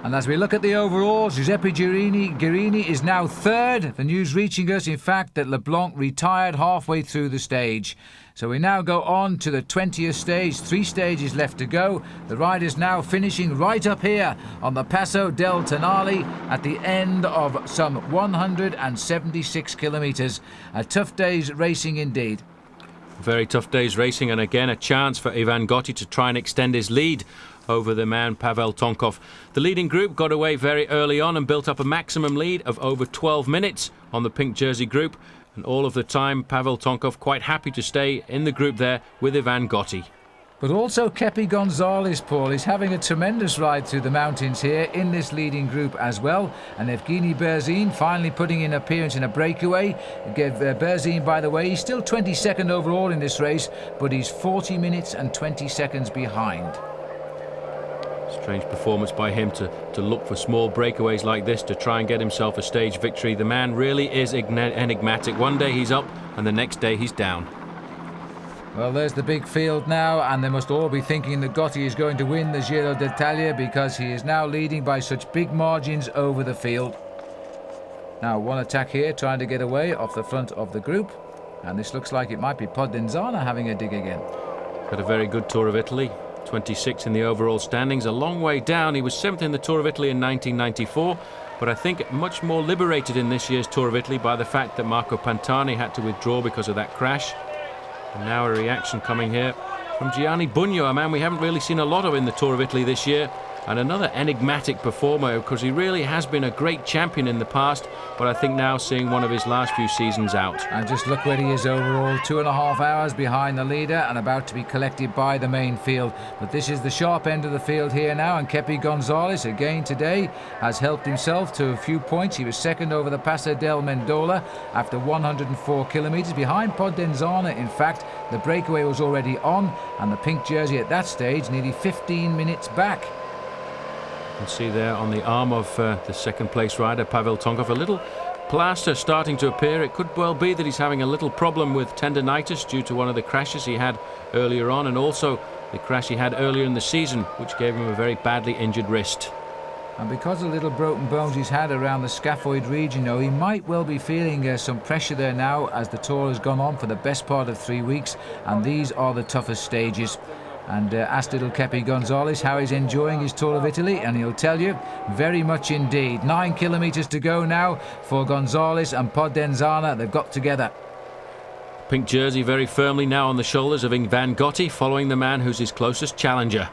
And as we look at the overall, Giuseppe Ghiarini is now third. The news reaching us, in fact, that Leblanc retired halfway through the stage. So we now go on to the 20th stage. 3 stages left to go. The riders now finishing right up here on the Passo del Tonale at the end of some 176 kilometres. A tough day's racing indeed.
Very tough day's racing, and again a chance for Ivan Gotti to try and extend his lead over the man Pavel Tonkov. The leading group got away very early on and built up a maximum lead of over 12 minutes on the pink jersey group. And all of the time, Pavel Tonkov quite happy to stay in the group there with Ivan Gotti.
But also Kepe Gonzalez, Paul, is having a tremendous ride through the mountains here in this leading group as well. And Evgeny Berzin finally putting in an appearance in a breakaway. Berzin, by the way, he's still 22nd overall in this race, but he's 40 minutes and 20 seconds behind.
Strange performance by him to look for small breakaways like this to try and get himself a stage victory. The man really is enigmatic. One day he's up and the next day he's down.
Well, there's the big field now, and they must all be thinking that Gotti is going to win the Giro d'Italia because he is now leading by such big margins over the field. Now, one attack here, trying to get away off the front of the group. And this looks like it might be Podenzana having a dig again.
Had a very good Tour of Italy. 26 in the overall standings, a long way down. He was 7th in the Tour of Italy in 1994, but I think much more liberated in this year's Tour of Italy by the fact that Marco Pantani had to withdraw because of that crash. And now a reaction coming here from Gianni Bugno, a man we haven't really seen a lot of in the Tour of Italy this year, and another enigmatic performer because he really has been a great champion in the past, but I think now seeing one of his last few seasons out.
And just look where he is overall, 2.5 hours behind the leader and about to be collected by the main field. But this is the sharp end of the field here now, and Kepi Gonzalez again today has helped himself to a few points. He was second over the Paso del Mendola after 104 kilometres behind Podenzana. In fact, the breakaway was already on, and the pink jersey at that stage nearly 15 minutes back.
You can see there on the arm of the second place rider, Pavel Tonkov, a little plaster starting to appear. It could well be that he's having a little problem with tendinitis due to one of the crashes he had earlier on, and also the crash he had earlier in the season, which gave him a very badly injured wrist.
And because of the little broken bones he's had around the scaphoid region, he might well be feeling some pressure there now as the Tour has gone on for the best part of 3 weeks, and these are the toughest stages. And asked little Kepi Gonzalez how he's enjoying his Tour of Italy, and he'll tell you, very much indeed. 9 kilometres to go now for Gonzalez and Podenzana. They've got together.
Pink jersey very firmly now on the shoulders of Ivan Gotti, following the man who's his closest challenger.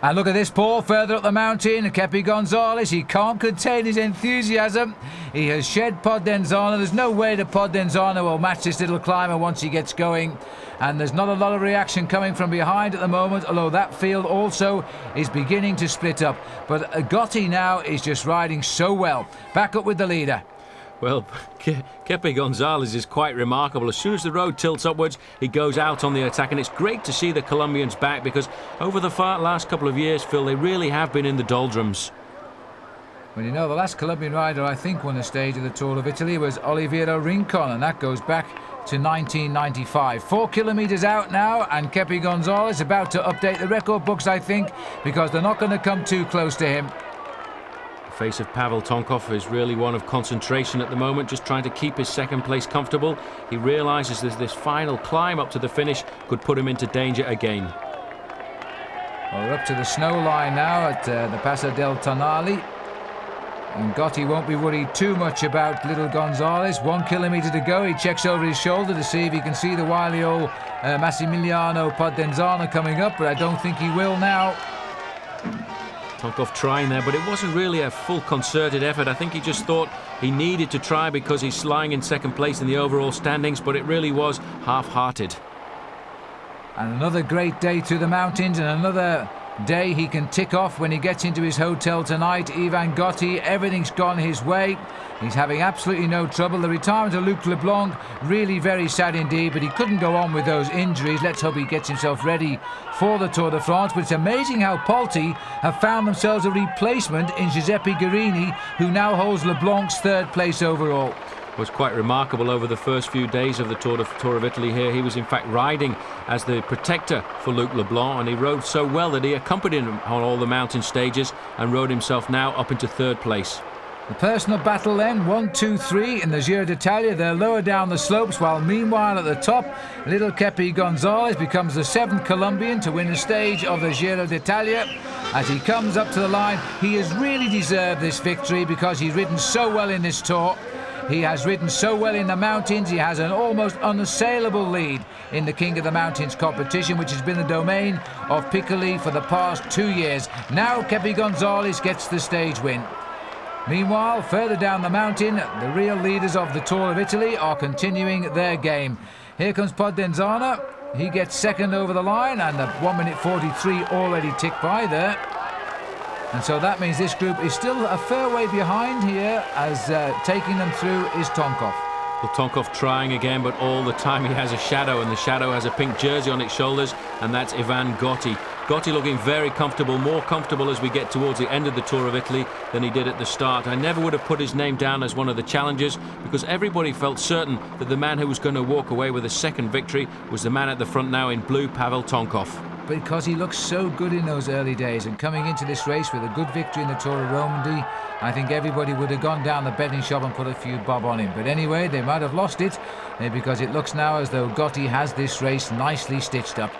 And look at this, Paul, further up the mountain, Kepi Gonzalez, he can't contain his enthusiasm. He has shed Podenzana. There's no way that Podenzana will match this little climber once he gets going. And there's not a lot of reaction coming from behind at the moment, although that field also is beginning to split up. But Gotti now is just riding so well. Back up with the leader.
Well, Kepi Gonzalez is quite remarkable. As soon as the road tilts upwards, he goes out on the attack, and it's great to see the Colombians back because over the last couple of years, Phil, they really have been in the doldrums.
Well, the last Colombian rider I think won a stage of the Tour of Italy was Oliveira Rincon, and that goes back to 1995. 4 kilometres out now, and Kepi Gonzalez about to update the record books, I think, because they're not going to come too close to him.
The face of Pavel Tonkov is really one of concentration at the moment, just trying to keep his second place comfortable. He realises that this final climb up to the finish could put him into danger again.
Well, we're up to the snow line now at the Paso del Tonali. And Gotti won't be worried too much about little Gonzalez. 1 kilometre to go. He checks over his shoulder to see if he can see the wily old Massimiliano Podenzana coming up, but I don't think he will now.
Tonkov trying there, but it wasn't really a full concerted effort. I think he just thought he needed to try because he's lying in second place in the overall standings, but it really was half-hearted.
And another great day through the mountains, and another day he can tick off when he gets into his hotel tonight. Ivan Gotti, everything's gone his way. He's having absolutely no trouble. The retirement of Luc Leblanc, really very sad indeed, but he couldn't go on with those injuries. Let's hope he gets himself ready for the Tour de France. But it's amazing how Polti have found themselves a replacement in Giuseppe Guerini, who now holds Leblanc's third place overall.
Was quite remarkable over the first few days of the Tour of Italy here. He was in fact riding as the protector for Luc Leblanc, and he rode so well that he accompanied him on all the mountain stages and rode himself now up into third place.
The personal battle then, 1, 2, 3 in the Giro d'Italia. They're lower down the slopes, while meanwhile at the top, little Kepi Gonzalez becomes the 7th Colombian to win a stage of the Giro d'Italia. As he comes up to the line, he has really deserved this victory because he's ridden so well in this Tour. He has ridden so well in the mountains. He has an almost unassailable lead in the King of the Mountains competition, which has been the domain of Piccoli for the past 2 years. Now Kepi Gonzalez gets the stage win. Meanwhile, further down the mountain, the real leaders of the Tour of Italy are continuing their game. Here comes Podenzana. He gets second over the line, and the 1 minute 43 already ticked by there. And so that means this group is still a fair way behind here, as taking them through is Tonkov.
Well, Tonkov trying again, but all the time he has a shadow, and the shadow has a pink jersey on its shoulders, and that's Ivan Gotti. Gotti looking very comfortable, more comfortable as we get towards the end of the Tour of Italy than he did at the start. I never would have put his name down as one of the challengers, because everybody felt certain that the man who was going to walk away with a second victory was the man at the front now in blue, Pavel Tonkov.
Because he looked so good in those early days, and coming into this race with a good victory in the Tour of Romandy, I think everybody would have gone down the betting shop and put a few bob on him. But anyway, they might have lost it because it looks now as though Gotti has this race nicely stitched up.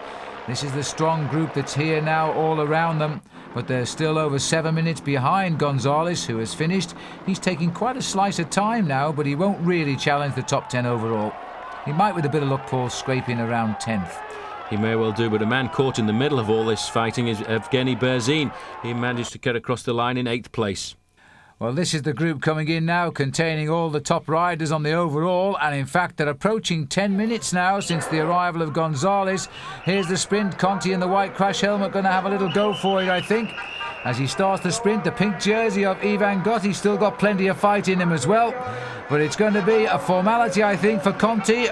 This is the strong group that's here now all around them, but they're still over 7 minutes behind Gonzalez, who has finished. He's taking quite a slice of time now, but he won't really challenge the top 10 overall. He might, with a bit of luck, Paul, scraping around 10th.
He may well do, but a man caught in the middle of all this fighting is Evgeny Berzin. He managed to get across the line in 8th place.
Well, this is the group coming in now, containing all the top riders on the overall, and in fact they're approaching 10 minutes now since the arrival of Gonzalez. Here's the sprint. Conti in the white crash helmet going to have a little go for it, I think. As he starts the sprint, the pink jersey of Ivan Gotti still got plenty of fight in him as well. But it's going to be a formality, I think, for Conti.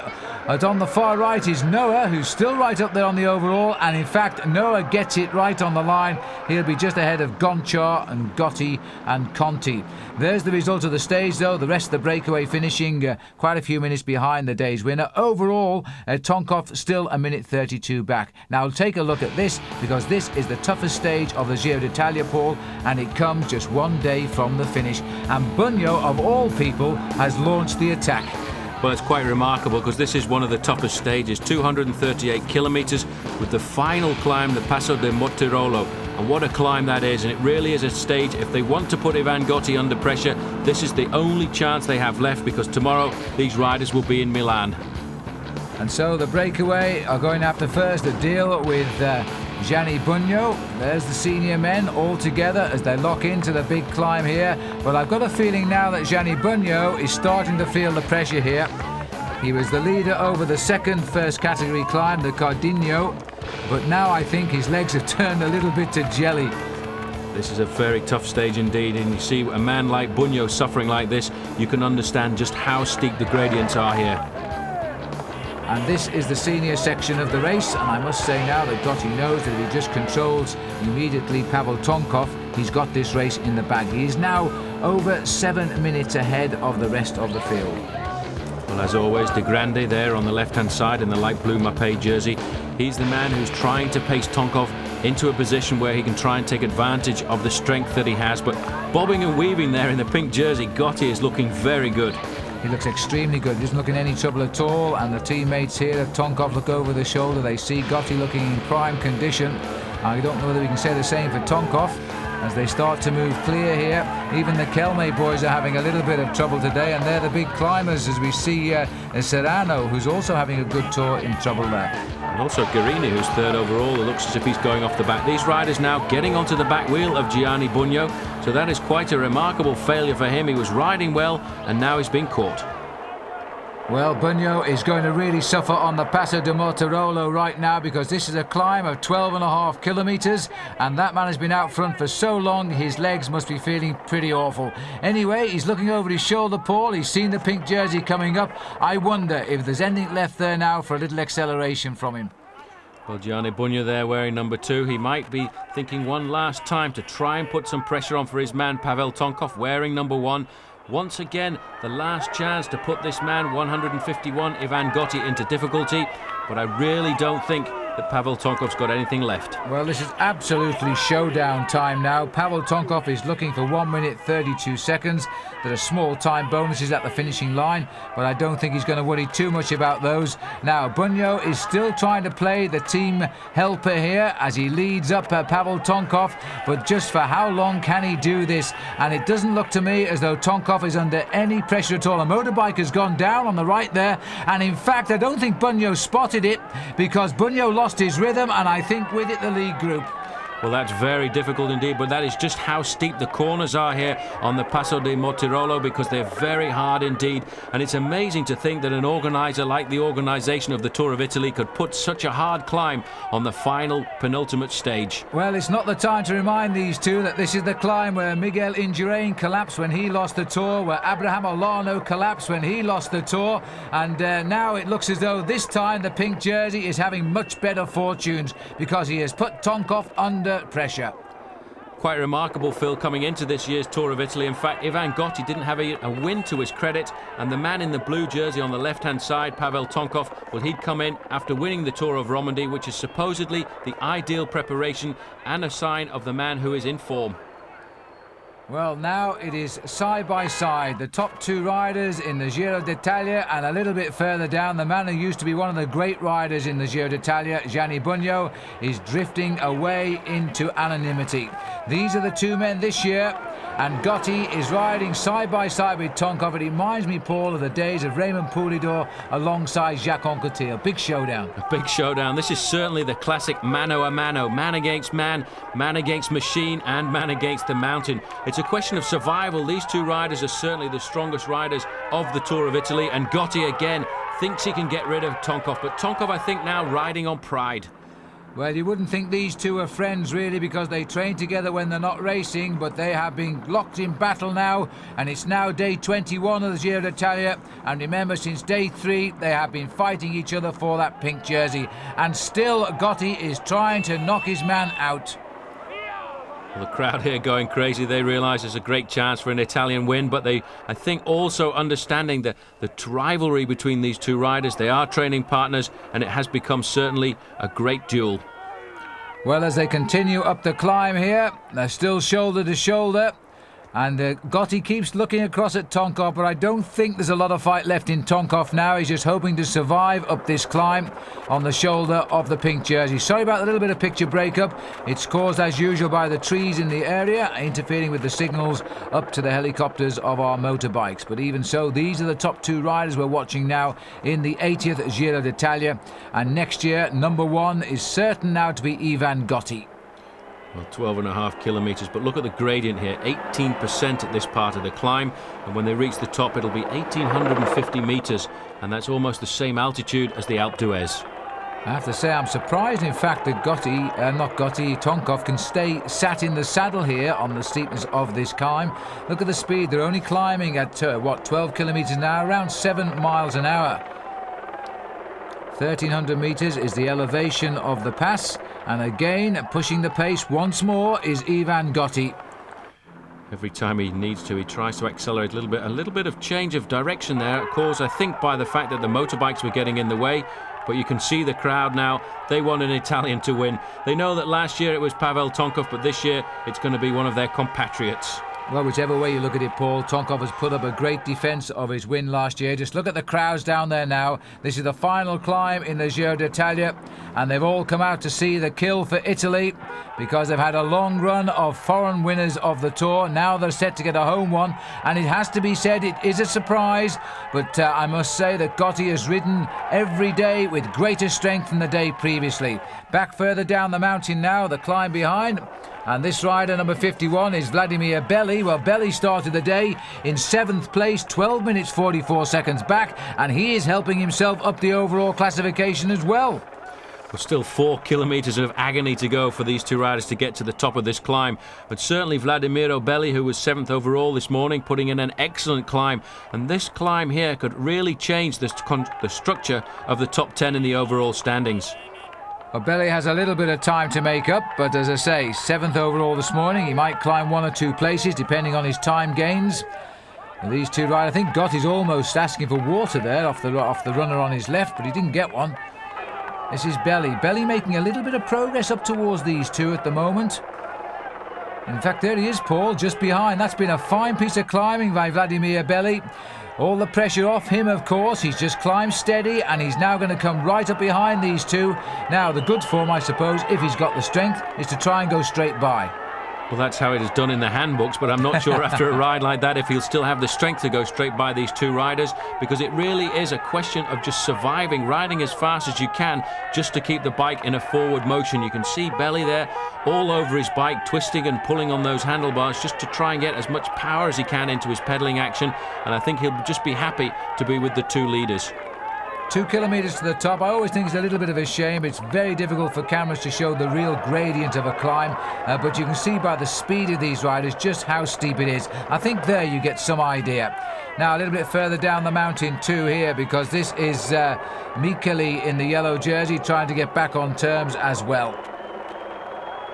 And on the far right is Noah, who's still right up there on the overall. And in fact, Noah gets it right on the line. He'll be just ahead of Gonchar and Gotti and Conti. There's the result of the stage, though. The rest of the breakaway finishing quite a few minutes behind the day's winner. Overall, Tonkov still a minute 32 back. Now, take a look at this, because this is the toughest stage of the Giro d'Italia, Paul, and it comes just 1 day from the finish. And Bugno, of all people, has launched the attack.
Well, it's quite remarkable, because this is one of the toughest stages, 238 kilometres, with the final climb, the Passo de Mortirolo. And what a climb that is, and it really is a stage. If they want to put Ivan Gotti under pressure, this is the only chance they have left, because tomorrow these riders will be in Milan.
And so the breakaway are going to have to first deal with Gianni Bugno. There's the senior men all together as they lock into the big climb here. But I've got a feeling now that Gianni Bugno is starting to feel the pressure here. He was the leader over the second first category climb, the Cardinho, but now I think his legs have turned a little bit to jelly.
This is a very tough stage indeed, and you see a man like Bugno suffering like this, you can understand just how steep the gradients are here.
And this is the senior section of the race, and I must say now that Gotti knows that if he just controls immediately Pavel Tonkov, he's got this race in the bag. He is now over 7 minutes ahead of the rest of the field.
Well, as always, De Grande there on the left-hand side in the light blue Mapei jersey. He's the man who's trying to pace Tonkov into a position where he can try and take advantage of the strength that he has. But bobbing and weaving there in the pink jersey, Gotti is looking very good.
He looks extremely good. He doesn't look in any trouble at all. And the teammates here of Tonkov look over the shoulder. They see Gotti looking in prime condition. I don't know whether we can say the same for Tonkov as they start to move clear here. Even the Kelme boys are having a little bit of trouble today, and they're the big climbers as we see Serrano, who's also having a good tour, in trouble there.
And also Guerini, who's third overall. It looks as if he's going off the back. These riders now getting onto the back wheel of Gianni Bugno, so that is quite a remarkable failure for him. He was riding well, and now he's been caught.
Well, Bugno is going to really suffer on the Passo de Mortirolo right now, because this is a climb of 12.5 kilometres, and that man has been out front for so long, his legs must be feeling pretty awful. Anyway, he's looking over his shoulder, Paul. He's seen the pink jersey coming up. I wonder if there's anything left there now for a little acceleration from him.
Well, Gianni Bugno there wearing number 2. He might be thinking one last time to try and put some pressure on for his man Pavel Tonkov wearing number 1. Once again, the last chance to put this man, 151, Ivan Gotti, into difficulty. But I really don't think that Pavel Tonkov's got anything left.
Well, this is absolutely showdown time now. Pavel Tonkov is looking for 1 minute 32 seconds. There are small time bonuses at the finishing line, but I don't think he's going to worry too much about those. Now, Bugno is still trying to play the team helper here as he leads up Pavel Tonkov, but just for how long can he do this? And it doesn't look to me as though Tonkov is under any pressure at all. A motorbike has gone down on the right there, and in fact I don't think Bugno spotted it, because Bugno lost his rhythm, and I think with it the lead group.
Well, that's very difficult indeed, but that is just how steep the corners are here on the Passo di Mortirolo, because they're very hard indeed. And it's amazing to think that an organiser like the organisation of the Tour of Italy could put such a hard climb on the final penultimate stage.
Well, it's not the time to remind these two that this is the climb where Miguel Indurain collapsed when he lost the Tour, where Abraham Olano collapsed when he lost the Tour, and now it looks as though this time the pink jersey is having much better fortunes, because he has put Tonkov under pressure.
Quite remarkable, Phil, coming into this year's Tour of Italy. In fact, Ivan Gotti didn't have a win to his credit, and the man in the blue jersey on the left-hand side, Pavel Tonkov, well, he'd come in after winning the Tour of Romandy, which is supposedly the ideal preparation and a sign of the man who is in form.
Well, now it is side by side, the top two riders in the Giro d'Italia, and a little bit further down, the man who used to be one of the great riders in the Giro d'Italia, Gianni Bugno, is drifting away into anonymity. These are the two men this year, and Gotti is riding side by side with Tonkov. It reminds me, Paul, of the days of Raymond Poulidor alongside Jacques Anquetil. A big showdown.
A big showdown. This is certainly the classic mano a mano, man against man, man against machine, and man against the mountain. It's a question of survival. These two riders are certainly the strongest riders of the Tour of Italy, and Gotti again thinks he can get rid of Tonkov, but Tonkov, I think, now riding on pride.
Well, you wouldn't think these two are friends, really, because they train together when they're not racing, but they have been locked in battle now, and it's now day 21 of the Giro d'Italia, and remember, since day 3, they have been fighting each other for that pink jersey, and still Gotti is trying to knock his man out.
Well, the crowd here going crazy. They realise there's a great chance for an Italian win, but they, I think, also understanding the rivalry between these two riders. They are training partners, and it has become certainly a great duel.
Well, as they continue up the climb here, they're still shoulder to shoulder. And Gotti keeps looking across at Tonkov, but I don't think there's a lot of fight left in Tonkov now. He's just hoping to survive up this climb on the shoulder of the pink jersey. Sorry about a little bit of picture breakup. It's caused, as usual, by the trees in the area, interfering with the signals up to the helicopters of our motorbikes. But even so, these are the top two riders we're watching now in the 80th Giro d'Italia. And next year, number 1 is certain now to be Ivan Gotti.
Well, 12.5 kilometres, but look at the gradient here, 18% at this part of the climb, and when they reach the top it'll be 1,850 metres, and that's almost the same altitude as the Alpe d'Huez.
I have to say I'm surprised, in fact, that Tonkov can stay sat in the saddle here on the steepness of this climb. Look at the speed, they're only climbing at, 12 kilometres an hour, around 7 miles an hour. 1,300 metres is the elevation of the pass, and again, pushing the pace once more is Ivan Gotti.
Every time he needs to, he tries to accelerate a little bit of change of direction there, caused, I think, by the fact that the motorbikes were getting in the way. But you can see the crowd now, they want an Italian to win. They know that last year it was Pavel Tonkov, but this year it's going to be one of their compatriots.
Well, whichever way you look at it, Paul, Tonkov has put up a great defence of his win last year. Just look at the crowds down there now. This is the final climb in the Giro d'Italia, and they've all come out to see the kill for Italy, because they've had a long run of foreign winners of the Tour. Now they're set to get a home one, and it has to be said, it is a surprise, but I must say that Gotti has ridden every day with greater strength than the day previously. Back further down the mountain now, the climb behind. And this rider, number 51, is Vladimir Belli. Well, Belli started the day in 7th place, 12 minutes 44 seconds back, and he is helping himself up the overall classification as well.
Well, still 4 kilometres of agony to go for these two riders to get to the top of this climb. But certainly Vladimir Belli, who was 7th overall this morning, putting in an excellent climb. And this climb here could really change the structure of the top 10 in the overall standings.
Well, Belli has a little bit of time to make up, but as I say, 7th overall this morning. He might climb 1 or 2 places depending on his time gains. And these two riders, I think Gotti's almost asking for water there off the runner on his left, but he didn't get one. This is Belli. Belli making a little bit of progress up towards these two at the moment. In fact, there he is, Paul, just behind. That's been a fine piece of climbing by Vladimir Belli. All the pressure off him, of course. He's just climbed steady, and he's now going to come right up behind these two. Now, the good form, I suppose, if he's got the strength, is to try and go straight by.
Well, that's how it is done in the handbooks, but I'm not sure after a ride like that if he'll still have the strength to go straight by these two riders, because it really is a question of just surviving, riding as fast as you can just to keep the bike in a forward motion. You can see Belly there all over his bike, twisting and pulling on those handlebars just to try and get as much power as he can into his pedaling action, and I think he'll just be happy to be with the two leaders.
2 kilometres to the top. I always think it's a little bit of a shame. It's very difficult for cameras to show the real gradient of a climb, but you can see by the speed of these riders just how steep it is. I think there you get some idea. Now a little bit further down the mountain too here, because this is Michele in the yellow jersey trying to get back on terms as well.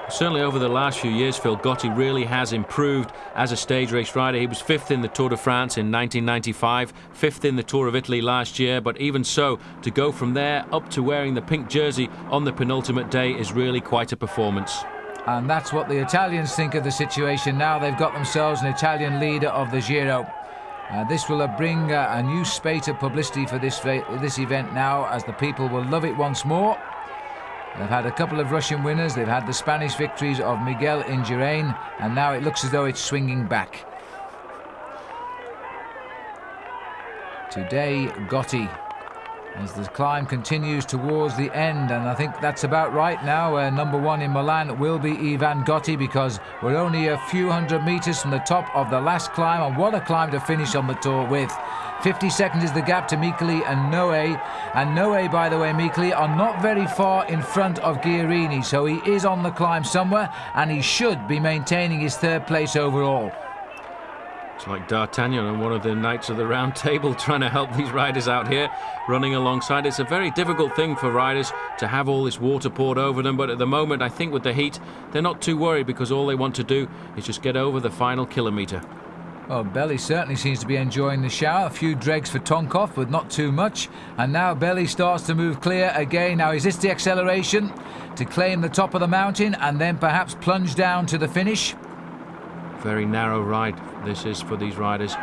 Certainly over the last few years, Phil, Gotti really has improved as a stage race rider. He was 5th in the Tour de France in 1995, 5th in the Tour of Italy last year, but even so, to go from there up to wearing the pink jersey on the penultimate day is really quite a performance.
And that's what the Italians think of the situation now. They've got themselves an Italian leader of the Giro. This will bring a new spate of publicity for this event now, as the people will love it once more. They've had a couple of Russian winners, they've had the Spanish victories of Miguel Indurain, and now it looks as though it's swinging back. Today, Gotti, as the climb continues towards the end, and I think that's about right now. Number 1 in Milan will be Ivan Gotti, because we're only a few hundred metres from the top of the last climb, and what a climb to finish on the Tour with. 50 seconds is the gap to Michele and Noe. And Noe, by the way, Michele are not very far in front of Ghirini, so he is on the climb somewhere, and he should be maintaining his 3rd place overall.
It's like D'Artagnan and one of the Knights of the Round Table trying to help these riders out here, running alongside. It's a very difficult thing for riders to have all this water poured over them, but at the moment, I think with the heat, they're not too worried, because all they want to do is just get over the final kilometre.
Well, Belly certainly seems to be enjoying the shower. A few dregs for Tonkov, but not too much. And now Belly starts to move clear again. Now, is this the acceleration to claim the top of the mountain and then perhaps plunge down to the finish?
Very narrow ride this is for these riders.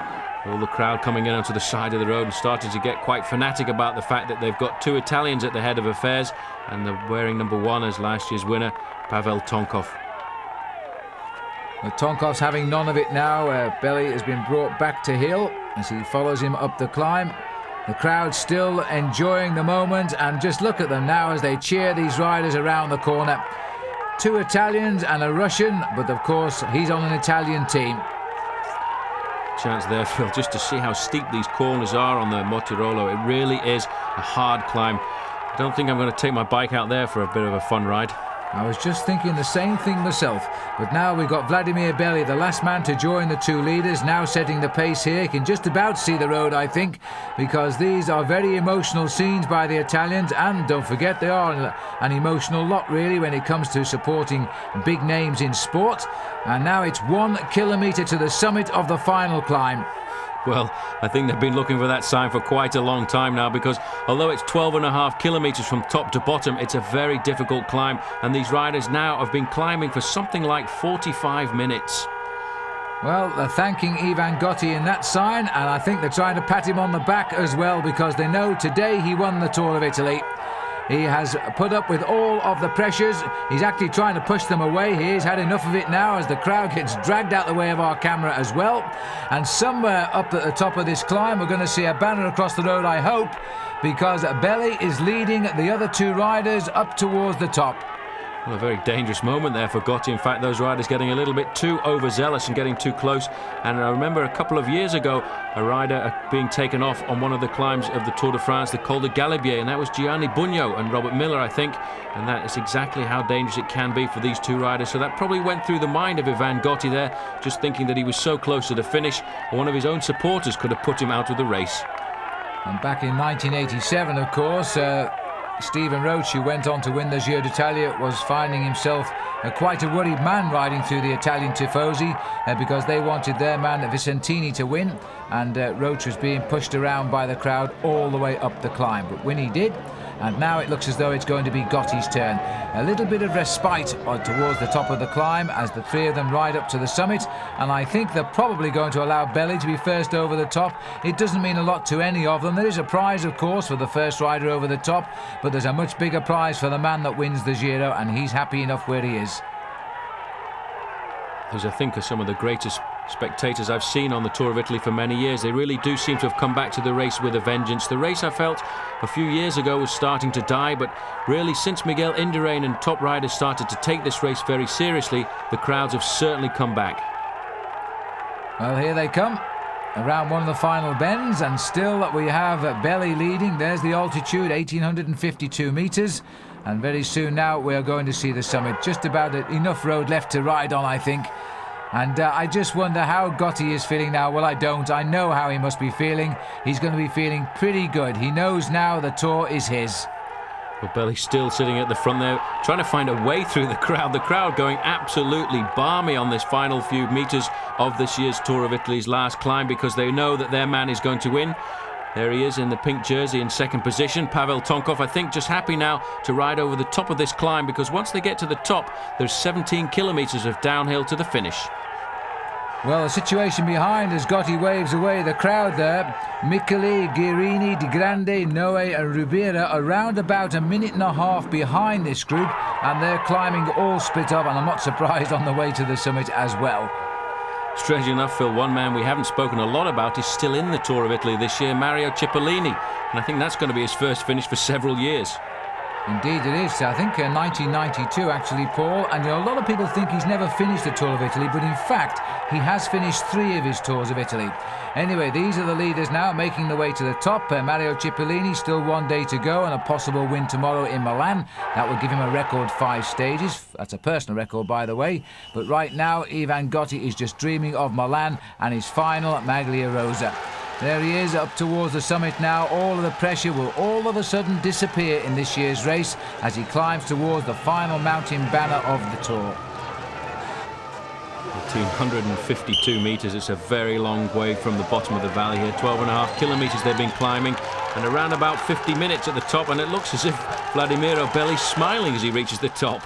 All the crowd coming in onto the side of the road and starting to get quite fanatic about the fact that they've got 2 Italians at the head of affairs, and they're wearing number 1 as last year's winner, Pavel Tonkov.
But Tonkov's having none of it now. Belly has been brought back to heel as he follows him up the climb. The crowd still enjoying the moment, and just look at them now as they cheer these riders around the corner. 2 Italians and a Russian, but of course he's on an Italian team.
Chance there, Phil, just to see how steep these corners are on the Mortirolo. It really is a hard climb. I don't think I'm going to take my bike out there for a bit of a fun ride.
I was just thinking the same thing myself, but now we've got Vladimir Belly, the last man to join the 2 leaders, now setting the pace here. He can just about see the road, I think, because these are very emotional scenes by the Italians, and don't forget, they are an emotional lot really when it comes to supporting big names in sport. And now it's 1 kilometre to the summit of the final climb.
Well, I think they've been looking for that sign for quite a long time now, because although it's 12.5 kilometres from top to bottom, it's a very difficult climb, and these riders now have been climbing for something like 45 minutes.
Well, they're thanking Ivan Gotti in that sign, and I think they're trying to pat him on the back as well, because they know today he won the Tour of Italy. He has put up with all of the pressures. He's actually trying to push them away. He's had enough of it now as the crowd gets dragged out the way of our camera as well. And somewhere up at the top of this climb, we're going to see a banner across the road, I hope, because Belly is leading the other 2 riders up towards the top.
Well, a very dangerous moment there for Gotti. In fact, those riders getting a little bit too overzealous and getting too close. And I remember a couple of years ago, a rider being taken off on one of the climbs of the Tour de France, the Col de Galibier, and that was Gianni Bugno and Robert Miller, I think. And that is exactly how dangerous it can be for these 2 riders. So that probably went through the mind of Ivan Gotti there, just thinking that he was so close to the finish, and one of his own supporters could have put him out of the race.
And back in 1987, of course, Stephen Roach, who went on to win the Giro d'Italia, was finding himself quite a worried man riding through the Italian tifosi because they wanted their man Vicentini to win, and Roach was being pushed around by the crowd all the way up the climb, but win he did. And now it looks as though it's going to be Gotti's turn. A little bit of respite towards the top of the climb as the 3 of them ride up to the summit, and I think they're probably going to allow Belly to be first over the top. It doesn't mean a lot to any of them. There is a prize, of course, for the first rider over the top, but there's a much bigger prize for the man that wins the Giro, and he's happy enough where he is.
These, I think, are some of the greatest spectators I've seen on the Tour of Italy for many years. They really do seem to have come back to the race with a vengeance. The race, I felt a few years ago, was starting to die, but really since Miguel Indurain and top riders started to take this race very seriously, the crowds have certainly come back.
Well, here they come around one of the final bends, and still we have Belli leading. There's the altitude, 1852 metres, and very soon now we're going to see the summit. Just about enough road left to ride on, I think. And I just wonder how Gotti is feeling now. Well, I don't. I know how he must be feeling. He's going to be feeling pretty good. He knows now the Tour is his.
Well, Belli's still sitting at the front there, trying to find a way through the crowd. The crowd going absolutely balmy on this final few metres of this year's Tour of Italy's last climb, because they know that their man is going to win. There he is in the pink jersey in second position. Pavel Tonkov, I think, just happy now to ride over the top of this climb, because once they get to the top, there's 17 kilometres of downhill to the finish.
Well, the situation behind as Gotti waves away the crowd there. Micheli, Guerini, Di Grande, Noe and Rubira around about a minute and a half behind this group, and they're climbing all split up, and I'm not surprised on the way to the summit as well.
Strange enough, Phil, one man we haven't spoken a lot about is still in the Tour of Italy this year, Mario Cipollini, and I think that's going to be his first finish for several years.
Indeed it is. I think 1992 actually, Paul, and a lot of people think he's never finished the Tour of Italy, but in fact he has finished 3 of his Tours of Italy. Anyway, these are the leaders now making the way to the top. Mario Cipollini, still 1 day to go, and a possible win tomorrow in Milan. That will give him a record 5 stages. That's a personal record, by the way. But right now Ivan Gotti is just dreaming of Milan and his final Maglia Rosa. There he is up towards the summit now. All of the pressure will all of a sudden disappear in this year's race as he climbs towards the final mountain banner of the Tour.
1,852 metres. It's a very long way from the bottom of the valley here. 12.5 kilometres they've been climbing, and around about 50 minutes at the top, and it looks as if Vladimiro Belli's smiling as he reaches the top.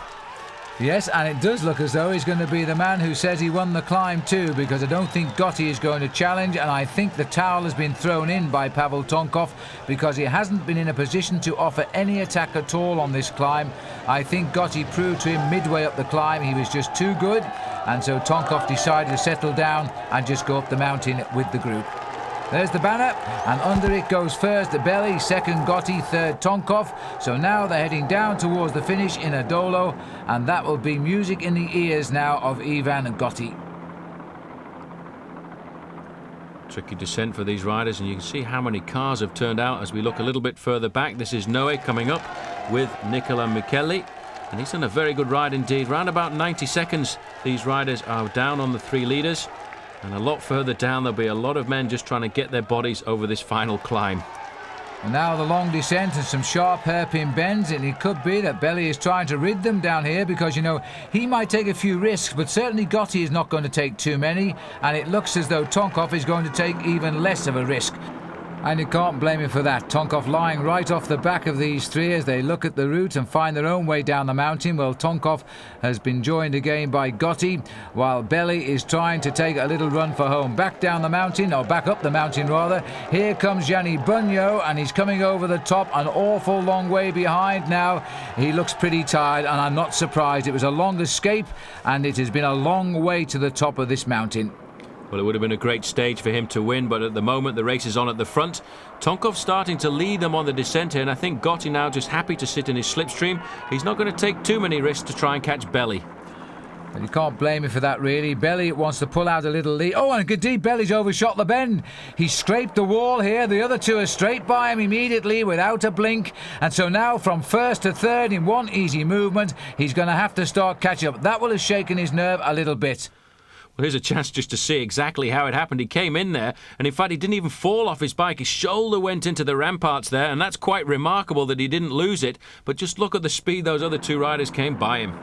Yes, and it does look as though he's going to be the man who says he won the climb too, because I don't think Gotti is going to challenge, and I think the towel has been thrown in by Pavel Tonkov because he hasn't been in a position to offer any attack at all on this climb. I think Gotti proved to him midway up the climb he was just too good, and so Tonkov decided to settle down and just go up the mountain with the group. There's the banner, and under it goes first Belli, second Gotti, third Tonkov. So now they're heading down towards the finish in a dolo, and that will be music in the ears now of Ivan Gotti.
Tricky descent for these riders, and you can see how many cars have turned out as we look a little bit further back. This is Noe coming up with Nicola Micheli, and he's done a very good ride indeed. Round about 90 seconds these riders are down on the 3 leaders. And a lot further down there'll be a lot of men just trying to get their bodies over this final climb.
And now the long descent and some sharp hairpin bends, and it could be that Belli is trying to rid them down here because, you know, he might take a few risks, but certainly Gotti is not going to take too many, and it looks as though Tonkov is going to take even less of a risk. And you can't blame him for that. Tonkov lying right off the back of these 3 as they look at the route and find their own way down the mountain. Well, Tonkov has been joined again by Gotti, while Belli is trying to take a little run for home. Back down the mountain, or back up the mountain rather. Here comes Gianni Bugno, and he's coming over the top, an awful long way behind now. He looks pretty tired, and I'm not surprised. It was a long escape, and it has been a long way to the top of this mountain.
Well, it would have been a great stage for him to win, but at the moment the race is on at the front. Tonkov starting to lead them on the descent here, and I think Gotti now just happy to sit in his slipstream. He's not going to take too many risks to try and catch Belli.
And you can't blame him for that, really. Belli wants to pull out a little lead. Oh, and indeed, Belli's overshot the bend. He scraped the wall here. The other 2 are straight by him immediately without a blink. And so now from first to third in one easy movement, he's going to have to start catching up. That will have shaken his nerve a little bit.
Well, here's a chance just to see exactly how it happened. He came in there, and in fact he didn't even fall off his bike. His shoulder went into the ramparts there, and that's quite remarkable that he didn't lose it. But just look at the speed those other 2 riders came by him.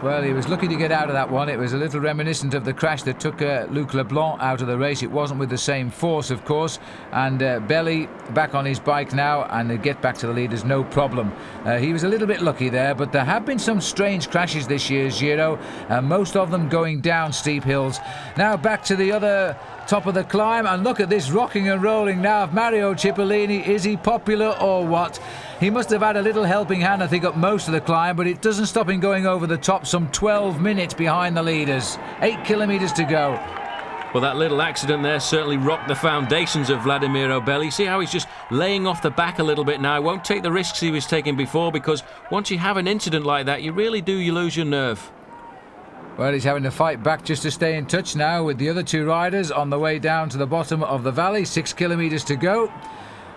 Well, he was lucky to get out of that one. It was a little reminiscent of the crash that took Luc Leblanc out of the race. It wasn't with the same force, of course. And Belli back on his bike now, and they get back to the leaders, no problem. He was a little bit lucky there, but there have been some strange crashes this year's Giro, most of them going down steep hills. Now back to the other top of the climb, and look at this rocking and rolling now of Mario Cipollini. Is he popular or what? He must have had a little helping hand, I think, up most of the climb, but it doesn't stop him going over the top, some 12 minutes behind the leaders. 8 kilometres to go.
Well, that little accident there certainly rocked the foundations of Vladimiro Belli. See how he's just laying off the back a little bit now. He won't take the risks he was taking before, because once you have an incident like that, you lose your nerve.
Well, he's having to fight back just to stay in touch now with the other two riders on the way down to the bottom of the valley. 6 kilometres to go.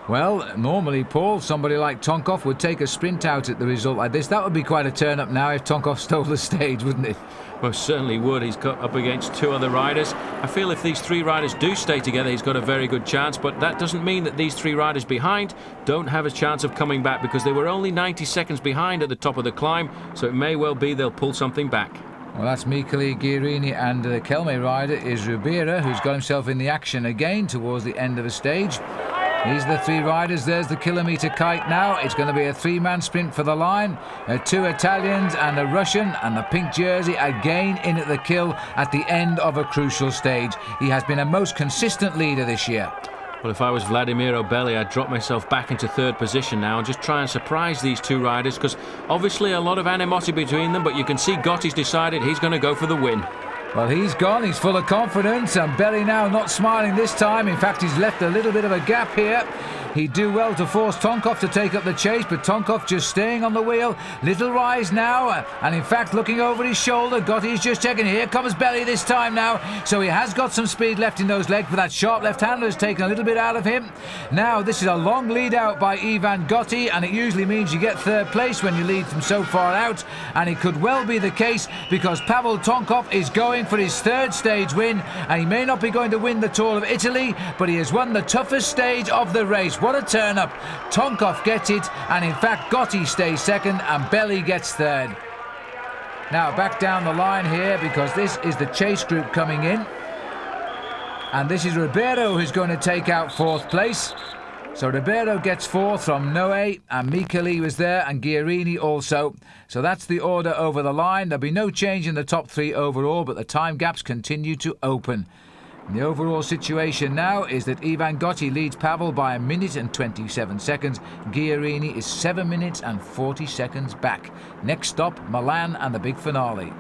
Well, normally, Paul, somebody like Tonkov would take a sprint out at the result like this. That would be quite a turn-up now if Tonkov stole the stage, wouldn't it?
Most certainly would. He's got up against two other riders. I feel if these three riders do stay together, he's got a very good chance, but that doesn't mean that these three riders behind don't have a chance of coming back, because they were only 90 seconds behind at the top of the climb, so it may well be they'll pull something back.
Well, that's Michele Guerini, and the Kelme rider is Ribera, who's got himself in the action again towards the end of a stage. These are the three riders. There's the kilometre kite now. It's going to be a three-man sprint for the line. Two Italians and a Russian, and the pink jersey again in at the kill at the end of a crucial stage. He has been a most consistent leader this year.
Well, if I was Vladimiro Belli, I'd drop myself back into third position now and just try and surprise these two riders, because obviously a lot of animosity between them, but you can see Gotti's decided he's going to go for the win.
Well, he's gone. He's full of confidence, and Belli now not smiling this time. In fact, he's left a little bit of a gap here. He'd do well to force Tonkov to take up the chase, but Tonkov just staying on the wheel. Little rise now, and in fact looking over his shoulder. Gotti's just checking. Here comes Belli this time now, so he has got some speed left in those legs, but that sharp left-hander has taken a little bit out of him. Now this is a long lead out by Ivan Gotti, and it usually means you get third place when you lead from so far out, and it could well be the case, because Pavel Tonkov is going for his third stage win, and he may not be going to win the Tour of Italy, but he has won the toughest stage of the race. What a turn-up. Tonkov gets it, and in fact Gotti stays second and Belli gets third. Now back down the line here, because this is the chase group coming in, and this is Ribeiro who's going to take out fourth place. So Ribeiro gets fourth from Noe, and Michele was there, and Guerini also. So that's the order over the line. There'll be no change in the top three overall, but the time gaps continue to open. The overall situation now is that Ivan Gotti leads Pavel by 1 minute and 27 seconds. Guerini is 7 minutes and 40 seconds back. Next stop, Milan and the big finale.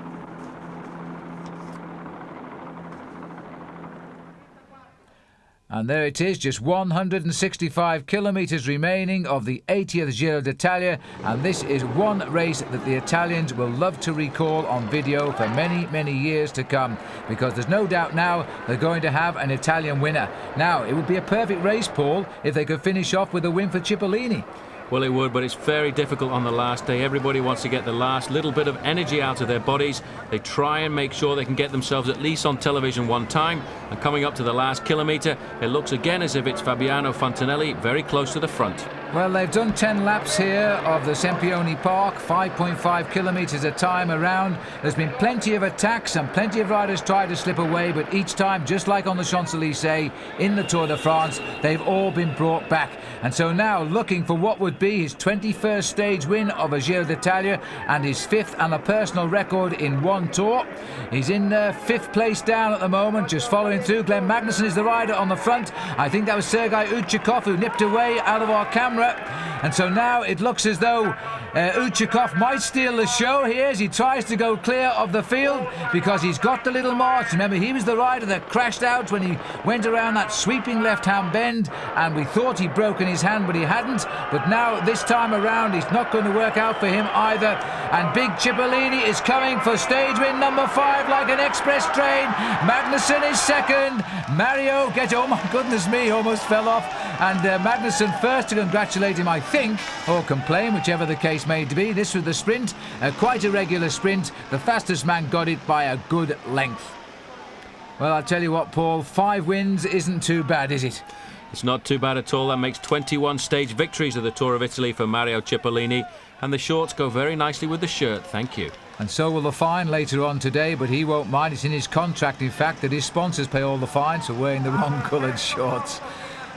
And there it is, just 165 kilometres remaining of the 80th Giro d'Italia, and this is one race that the Italians will love to recall on video for many, many years to come, because there's no doubt now they're going to have an Italian winner. Now, it would be a perfect race, Paul, if they could finish off with a win for Cipollini.
Well, it would, but it's very difficult on the last day. Everybody wants to get the last little bit of energy out of their bodies. They try and make sure they can get themselves at least on television one time. And coming up to the last kilometre, it looks again as if it's Fabiano Fontanelli very close to the front.
Well, they've done 10 laps here of the Sempione Park, 5.5 kilometres a time around. There's been plenty of attacks and plenty of riders tried to slip away, but each time, just like on the Champs-Élysées in the Tour de France, they've all been brought back. And so now, looking for what would be his 21st stage win of a Giro d'Italia and his 5th and a personal record in one Tour. He's in 5th place down at the moment, just following through. Glenn Magnusson is the rider on the front. I think that was Sergei Uchikov who nipped away out of our camera. And so now it looks as though Uchikov might steal the show here as he tries to go clear of the field, because he's got the little march. Remember, he was the rider that crashed out when he went around that sweeping left-hand bend, and we thought he'd broken his hand, but he hadn't. But now, this time around, it's not going to work out for him either. And big Cipollini is coming for stage win number 5 like an express train. Magnusson is second. Mario gets, oh my goodness me, almost fell off. And Magnusson first to congratulate him, I think, or complain, whichever the case may be. This was the sprint, quite a regular sprint. The fastest man got it by a good length. Well, I'll tell you what, Paul, 5 wins isn't too bad, is it?
It's not too bad at all. That makes 21 stage victories of the Tour of Italy for Mario Cipollini. And the shorts go very nicely with the shirt, thank you.
And so will the fine later on today, but he won't mind. It's in his contract, in fact, that his sponsors pay all the fines for wearing the wrong coloured shorts.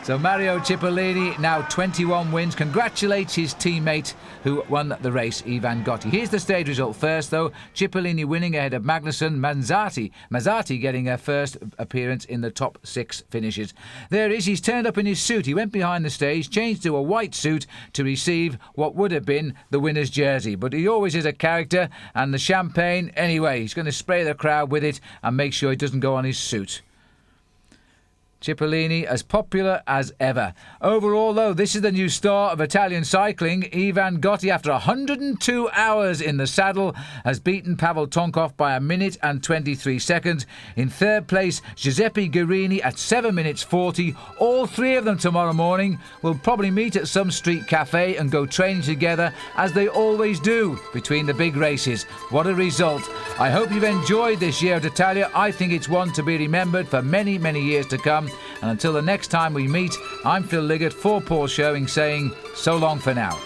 So Mario Cipollini, now 21 wins, congratulates his teammate who won the race, Ivan Gotti. Here's the stage result first, though. Cipollini winning ahead of Magnussen. Mazzati getting her first appearance in the top 6 finishes. There he is. He's turned up in his suit. He went behind the stage, changed to a white suit to receive what would have been the winner's jersey. But he always is a character, and the champagne, anyway, he's going to spray the crowd with it and make sure it doesn't go on his suit. Cipollini as popular as ever. Overall, though, this is the new star of Italian cycling. Ivan Gotti, after 102 hours in the saddle, has beaten Pavel Tonkov by 1 minute and 23 seconds. In third place, Giuseppe Guerini at 7 minutes 40. All 3 of them tomorrow morning will probably meet at some street cafe and go training together, as they always do between the big races. What a result. I hope you've enjoyed this Giro d'Italia. I think it's one to be remembered for many, many years to come. And until the next time we meet, I'm Phil Liggett for Paul Showing saying so long for now.